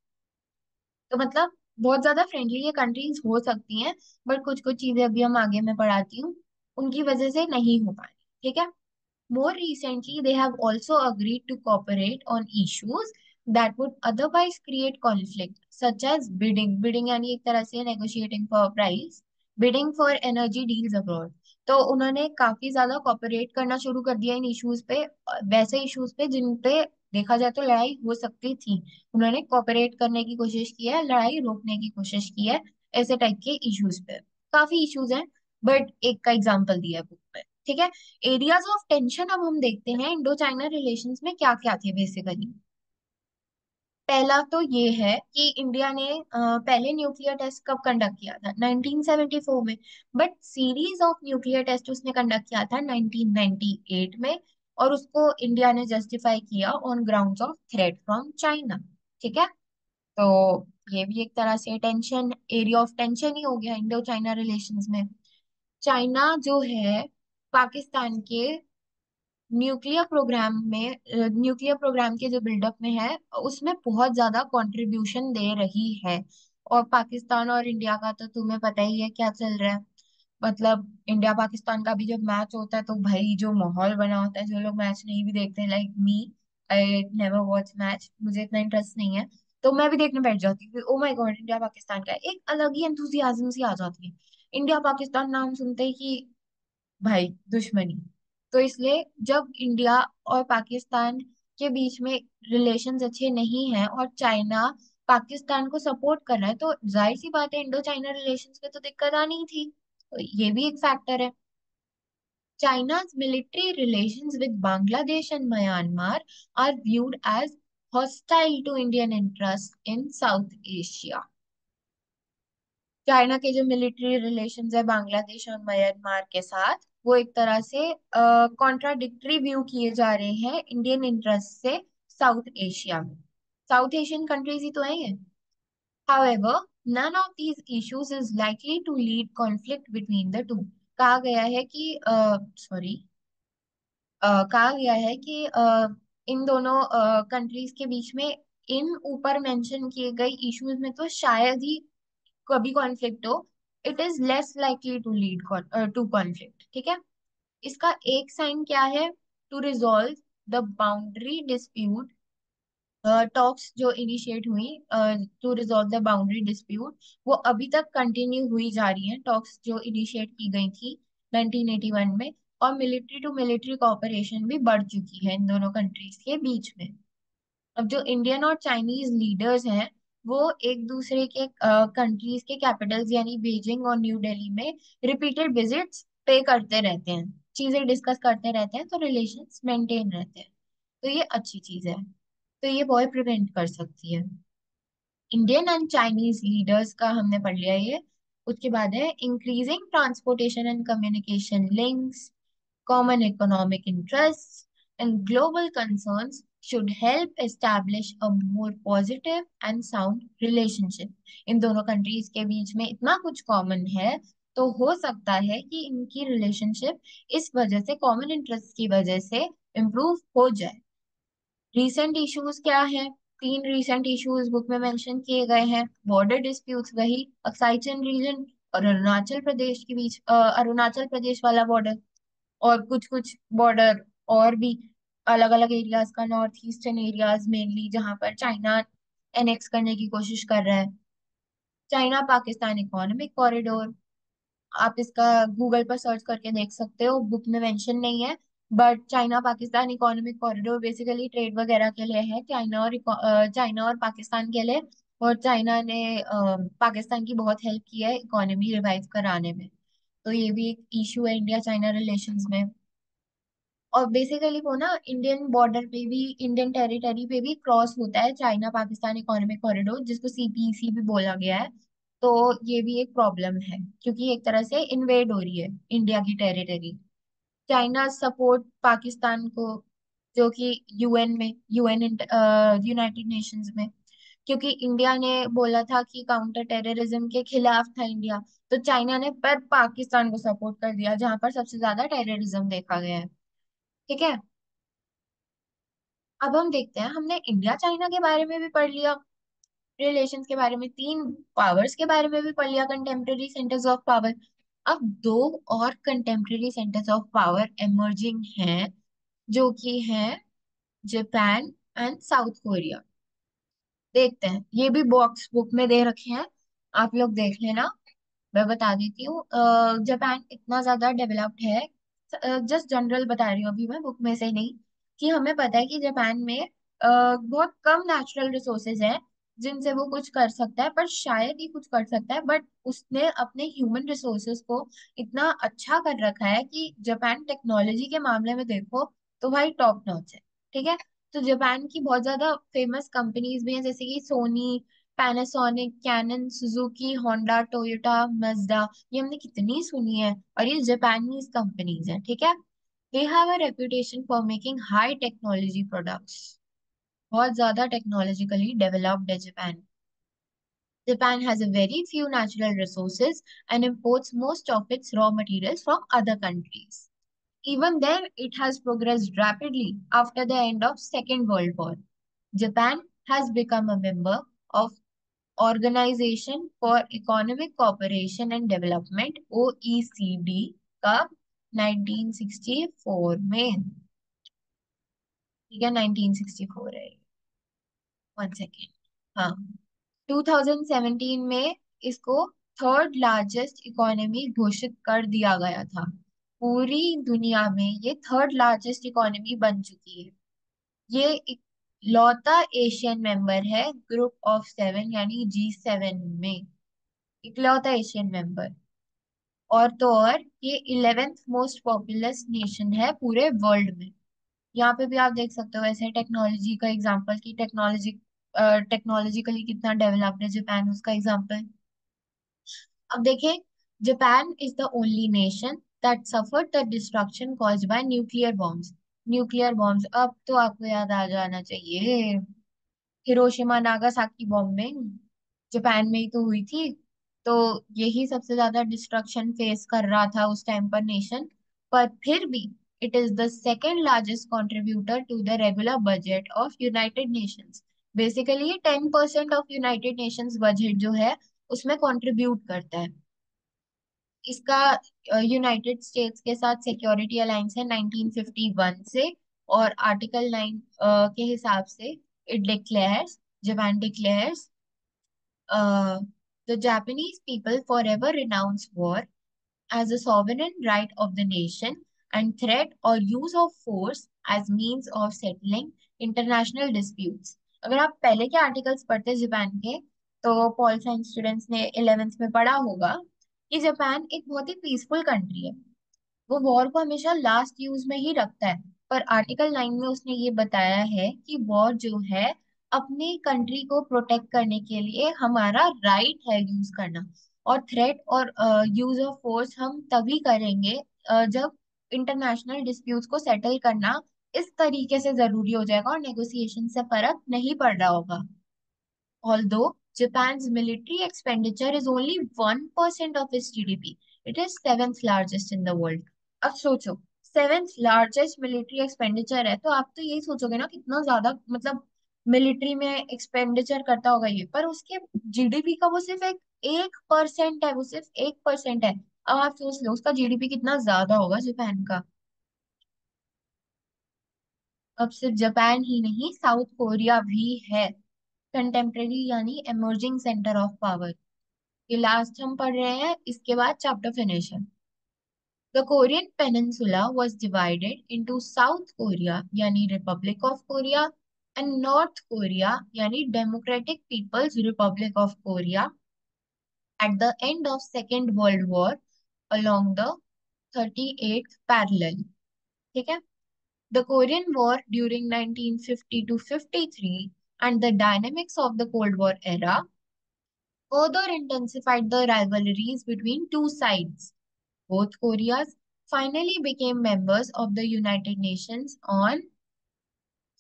तो मतलब बहुत ज्यादा फ्रेंडली ये कंट्रीज हो सकती हैं, बट कुछ कुछ चीजें अभी हम आगे मैं पढ़ाती हूँ, उनकी वजह से नहीं हो पा रही। ठीक है। More recently, they have also agreed to cooperate on issues that would otherwise create conflict, such as bidding. Bidding यानी एक तरह से negotiating for price, bidding for energy deals abroad. तो उन्होंने काफी ज्यादा कॉपरेट करना शुरू कर दिया इन इश्यूज पे, वैसे इश्यूज पे जिन पे देखा जाए तो लड़ाई हो सकती थी। उन्होंने कॉपरेट करने की कोशिश की है, लड़ाई रोकने की कोशिश की है, ऐसे टाइप के इश्यूज पे। काफी इश्यूज हैं, बट एक का एग्जांपल दिया है बुक में। ठीक है। एरियाज ऑफ टेंशन अब हम देखते हैं इंडो चाइना रिलेशंस में क्या क्या थे बेसिकली। पहला तो ये है कि इंडिया ने पहले न्यूक्लियर टेस्ट कब कंडक्ट किया था, 1974 में। But series of nuclear test उसने कंडक्ट किया था 1998 में, और उसको इंडिया ने जस्टिफाई किया on grounds of threat from China. ठीक है। तो ये भी एक तरह से टेंशन, एरिया ऑफ टेंशन ही हो गया इंडो चाइना रिलेशंस में। चाइना जो है पाकिस्तान के न्यूक्लियर प्रोग्राम के जो बिल्डअप में है उसमें बहुत ज्यादा कंट्रीब्यूशन दे रही है। और पाकिस्तान और इंडिया का तो तुम्हें पता ही है क्या चल रहा है। मतलब इंडिया पाकिस्तान का भी जब मैच होता है तो भाई जो माहौल बना होता है, जो लोग मैच नहीं भी देखते like me, I never watch match, मुझे इतना इंटरेस्ट नहीं है, तो मैं भी देखने बैठ जाती हूँ। Oh my God, India Pakistan का एक अलग ही एंथुजियाज्म सी आ जाती है। इंडिया पाकिस्तान नाम सुनते ही कि भाई दुश्मनी। तो इसलिए जब इंडिया और पाकिस्तान के बीच में रिलेशंस अच्छे नहीं हैं और चाइना पाकिस्तान को सपोर्ट कर रहा है, तो जाहिर सी बात है इंडो चाइना रिलेशंस में तो दिक्कत आनी ही थी। तो ये भी एक फैक्टर है। China's military relations with Bangladesh and Myanmar are viewed as hostile to Indian interests in South Asia. China के जो मिलिट्री रिलेशंस है बांग्लादेश और म्यांमार के साथ, वो एक तरह से कॉन्ट्राडिक्टरी व्यू किए जा रहे हैं इंडियन इंटरेस्ट से साउथ एशिया में। साउथ एशियन कंट्रीज ही तो है ये। However, none of these issues is likely to lead conflict between the two. कहा गया है कि सॉरी कहा गया है कि इन दोनों कंट्रीज के बीच में इन ऊपर मेंशन किए गए इश्यूज में तो शायद ही कभी कॉन्फ्लिक्ट हो। It is less likely to lead to conflict. ठीक है। इसका एक साइन क्या है, to resolve the boundary dispute. Talks जो इनिशिएट हुई to resolve the boundary dispute, वो अभी तक कंटिन्यू हुई जा रही है, टॉक्स जो इनिशिएट की गई थी 1981 में। और मिलिट्री टू मिलिट्री कोऑपरेशन भी बढ़ चुकी है इन दोनों कंट्रीज के बीच में। अब जो इंडियन और चाइनीज लीडर्स हैं, वो एक दूसरे के कंट्रीज के कैपिटल्स यानी बीजिंग और न्यू दिल्ली में रिपीटेड विजिट्स पे करते रहते हैं, चीजें डिस्कस करते रहते हैं, तो रिलेशंस मेंटेन रहते हैं। तो ये अच्छी चीज है। तो ये वॉर प्रिवेंट कर सकती है। इंडियन एंड चाइनीज लीडर्स का हमने पढ़ लिया ये। उसके बाद है increasing transportation and communication links, common economic interests, and global concerns should help establish a more positive and sound relationship. इन दोनों कंट्रीज के बीच में इतना कुछ कॉमन है, तो हो सकता है कि इनकी रिलेशनशिप इस वजह से, कॉमन इंटरेस्ट की वजह से इम्प्रूव हो जाए। रीसेंट इश्यूज क्या है, तीन रीसेंट इश्यूज बुक में मेंशन किए गए हैं। बॉर्डर डिस्प्यूट्स, वही अक्साई चिन रीजन और अरुणाचल प्रदेश के बीच, अरुणाचल प्रदेश वाला बॉर्डर, और कुछ कुछ बॉर्डर और भी अलग अलग एरियाज का, नॉर्थ ईस्टर्न एरियाज मेनली, जहां पर चाइना एनेक्स करने की कोशिश कर रहा है। चाइना पाकिस्तान इकोनॉमिक कॉरिडोर, आप इसका गूगल पर सर्च करके देख सकते हो, बुक में मेंशन नहीं है। But China Pakistan economic corridor basically trade वगैरह के लिए है, चाइना और पाकिस्तान के लिए। और चाइना ने पाकिस्तान की बहुत हेल्प की है इकोनॉमी रिवाइव कराने में। तो ये भी एक इशू है इंडिया चाइना रिलेशंस में। और बेसिकली वो ना इंडियन बॉर्डर पे भी, इंडियन टेरिटरी पे भी क्रॉस होता है चाइना पाकिस्तान इकोनॉमिक कॉरिडोर, जिसको सीपीईसी भी बोला गया है। तो ये भी एक प्रॉब्लम है, क्योंकि एक तरह से इन्वेड हो रही है इंडिया की टेरिटरी। चाइना सपोर्ट पाकिस्तान को, जो कि यूएन में, यूनाइटेड नेशंस में, क्योंकि इंडिया ने बोला था कि काउंटर टेररिज्म के खिलाफ था इंडिया, तो चाइना ने पर पाकिस्तान को सपोर्ट कर दिया जहां पर सबसे ज्यादा टेररिज्म देखा गया है। ठीक है। अब हम देखते हैं, हमने इंडिया चाइना के बारे में भी पढ़ लिया, रिलेशंस के बारे में, तीन पावर्स के बारे में भी पढ़ लिया, कंटेम्प्रेरी सेंटर्स ऑफ पावर। अब दो और contemporary centres of power emerging हैं, जो कि हैं जापान एंड साउथ कोरिया। देखते हैं, ये भी बॉक्स बुक में दे रखे हैं, आप लोग देख लेना। मैं बता देती हूँ, जापान इतना ज्यादा डेवलप्ड है, जस्ट जनरल बता रही हूँ अभी मैं, बुक में से नहीं, कि हमें पता है कि जापान में बहुत कम नेचुरल रिसोर्सेज हैं जिनसे वो कुछ कर सकता है, पर शायद ही कुछ कर सकता है, बट उसने अपने ह्यूमन रिसोर्सेज को इतना अच्छा कर रखा है कि जापान टेक्नोलॉजी के मामले में देखो तो भाई टॉप नॉच है। ठीक है। तो जापान की बहुत ज्यादा फेमस कंपनीज भी हैं, जैसे कि Sony, Panasonic, Canon, Suzuki, Honda, Toyota, Mazda. ये हमने कितनी सुनी है, और ये जापानीज कंपनीज हैं। ठीक है। दे have a reputation for making high technology products. बहुत ज्यादा टेक्नोलॉजिकली डेवलप्ड है Japan. Japan has a very few natural resources and imports most of its raw materials from other countries. Even then, it has progressed rapidly after the end of Second World War. Japan has become a member of Organization for Economic Cooperation and Development OECD का 1964 में। ठीक है, 1964 है। One second. हाँ, 2017 में इसको third largest economy घोषित कर दिया गया था। पूरी दुनिया में ये थर्ड लार्जेस्ट इकोनॉमी बन चुकी है। ये इकलौता एशियन मेंबर है ग्रुप ऑफ सेवन यानी G7 में, इकलौता एशियन मेंबर। और तो और ये 11th मोस्ट पॉपुलस नेशन है पूरे वर्ल्ड में। यहाँ पे भी आप देख सकते हो ऐसे टेक्नोलॉजी का एग्जांपल, की टेक्नोलॉजिकली कितना डेवलप्ड है जापान, उसका एग्जांपल। अब देखें, Japan is the only nation that suffered the destruction caused by nuclear bombs. Nuclear bombs, अब तो आपको याद आ जाना चाहिए, हिरोशिमा नागासाकी बॉम्बिंग जापान में ही तो हुई थी। तो यही सबसे ज्यादा डिस्ट्रक्शन फेस कर रहा था उस टाइम पर नेशन। पर फिर भी it is the second largest contributor to the regular budget of United Nations. Basically ये 10% ऑफ यूनाइटेड नेशंस बजट जो है उसमें कंट्रीब्यूट करता है। इसका यूनाइटेड स्टेट्स के साथ सिक्योरिटी अलायंस है 1951 से, और आर्टिकल 9 के हिसाब से it declares, Japan declares, the Japanese people for ever renounce war as a sovereign right of the nation and threat or use of force as means of settling international disputes। अगर आप पहले के articles पढ़ते Japan के, तो pol science students ने 11th में पढ़ा होगा कि जापान एक बहुत ही पीसफुल कंट्री है। वो वॉर को हमेशा लास्ट यूज में ही रखता है। पर आर्टिकल 9 में उसने ये बताया है कि वॉर जो है अपनी कंट्री को प्रोटेक्ट करने के लिए हमारा राइट है यूज करना। और थ्रेट और यूज ऑफ फोर्स हम तभी करेंगे जब इंटरनेशनल डिस्प्यूट्स को सेटल करना इस तरीके से जरूरी हो जाएगा और नेगोशिएशन से फर्क नहीं पड़ रहा होगा। Although Japan's military expenditure is only 1% of its GDP, it is seventh largest in the world. अब सोचो, सेवेंथ लार्जेस्ट मिलिट्री एक्सपेंडिचर है, तो आप तो यही सोचोगे ना कितना ज्यादा, मतलब मिलिट्री में एक्सपेंडिचर करता होगा ये, पर उसके जीडीपी का वो सिर्फ एक परसेंट है, वो सिर्फ 1% है। अब आप सोच लो उसका जीडीपी कितना ज्यादा होगा जापान का। अब सिर्फ जापान ही नहीं, साउथ कोरिया भी है कंटेम्प्रेरी यानी एमर्जिंग सेंटर ऑफ पावर। ये लास्ट हम पढ़ रहे हैं, इसके बाद चैप्टर फिनिश है। The Korean peninsula was divided into South Korea यानी republic of Korea and North Korea यानी democratic people's republic of Korea at the end of second world war along the 38th parallel। ठीक है। The Korean War during 1950 to 53 and the dynamics of the Cold War era further intensified the rivalries between two sides. Both Koreas finally became members of the United Nations on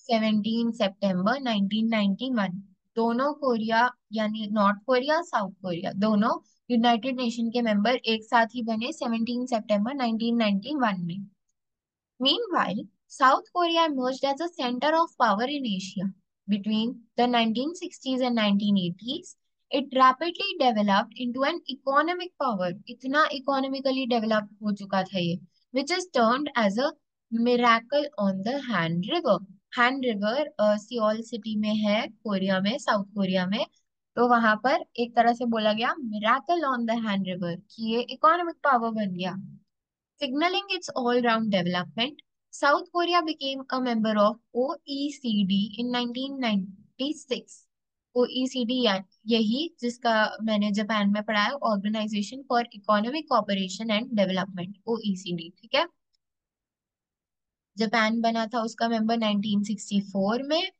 17 September 1991। दोनों Korea यानी north Korea south Korea दोनों United nation के member एक साथ ही बने 17 सितंबर 1991 में। Meanwhile, South Korea emerged as a center of power in Asia. between the 1960s and 1980s. It rapidly developed into an economic power. इतना economically developed हो चुका था ये, which is termed as a miracle on the Han River. Han River Seoul city में है, Korea में, south Korea में। तो वहां पर एक तरह से बोला गया miracle on the Han River कि ये इकोनॉमिक पावर बन गया, signaling its all-round development. South Korea became a member of OECD in 1996. OECD यही जिसका मैंने जापान में पढ़ा है, organisation for economic cooperation and development, OECD, ठीक है। जापान बना था उसका मेंबर 1964 में,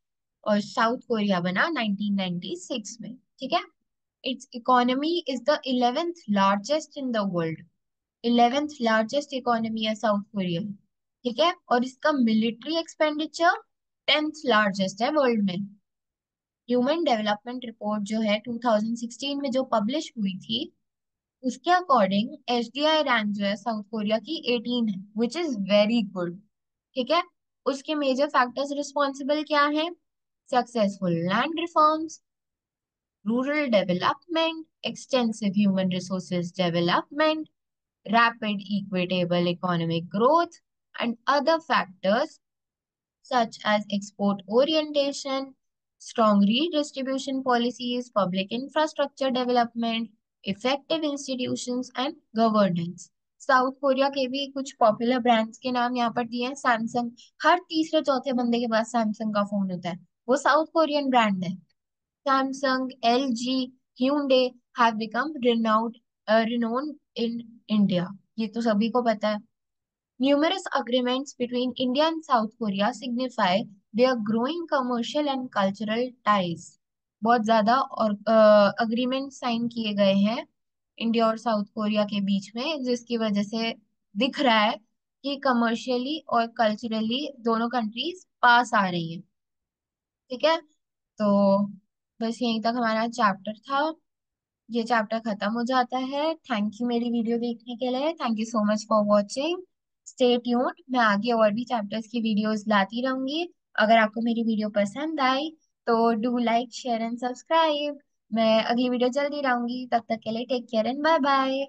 और साउथ कोरिया बना 1996 में, ठीक है। It's economy is the 11th largest in the world. 11th largest economy है साउथ कोरिया, ठीक है। और इसका मिलिट्री एक्सपेंडिचर 10th लार्जेस्ट है वर्ल्ड में। ह्यूमन डेवलपमेंट रिपोर्ट जो है 2016 में जो पब्लिश हुई थी, उसके अकॉर्डिंग एचडीआई रैंक जो है साउथ कोरिया की 18 है, विच इज वेरी गुड, ठीक है। उसके मेजर फैक्टर्स रिस्पॉन्सिबल क्या है? Successful land reforms, rural development, extensive human resources development, rapid equitable economic growth, and other factors such as export orientation, strong redistribution policies, public infrastructure development, effective institutions and governance. South Korea के भी कुछ popular brands के नाम यहाँ पर दिए हैं। Samsung, हर तीसरे चौथे बंदे के पास सैमसंग का फोन होता है, वो साउथ कोरियन ब्रांड है। Samsung, LG, Hyundai have become renowned in India. ये तो सभी को पता है। Numerous agreements between India and South Korea signify their growing commercial and cultural ties. बहुत ज्यादा और अग्रीमेंट साइन किए गए हैं इंडिया और साउथ कोरिया के बीच में, जिसकी वजह से दिख रहा है कि कमर्शियली और कल्चरली दोनों कंट्रीज पास आ रही हैं, ठीक है। तो बस यहीं तक हमारा चैप्टर था, ये चैप्टर खत्म हो जाता है। थैंक यू मेरी वीडियो देखने के लिए, thank you so much for watching. Stay tuned, मैं आगे और भी चैप्टर्स की वीडियोस लाती रहूंगी। अगर आपको मेरी वीडियो पसंद आई तो do like share and subscribe. मैं अगली वीडियो जल्दी लाऊंगी, तब तक के लिए take care and bye bye.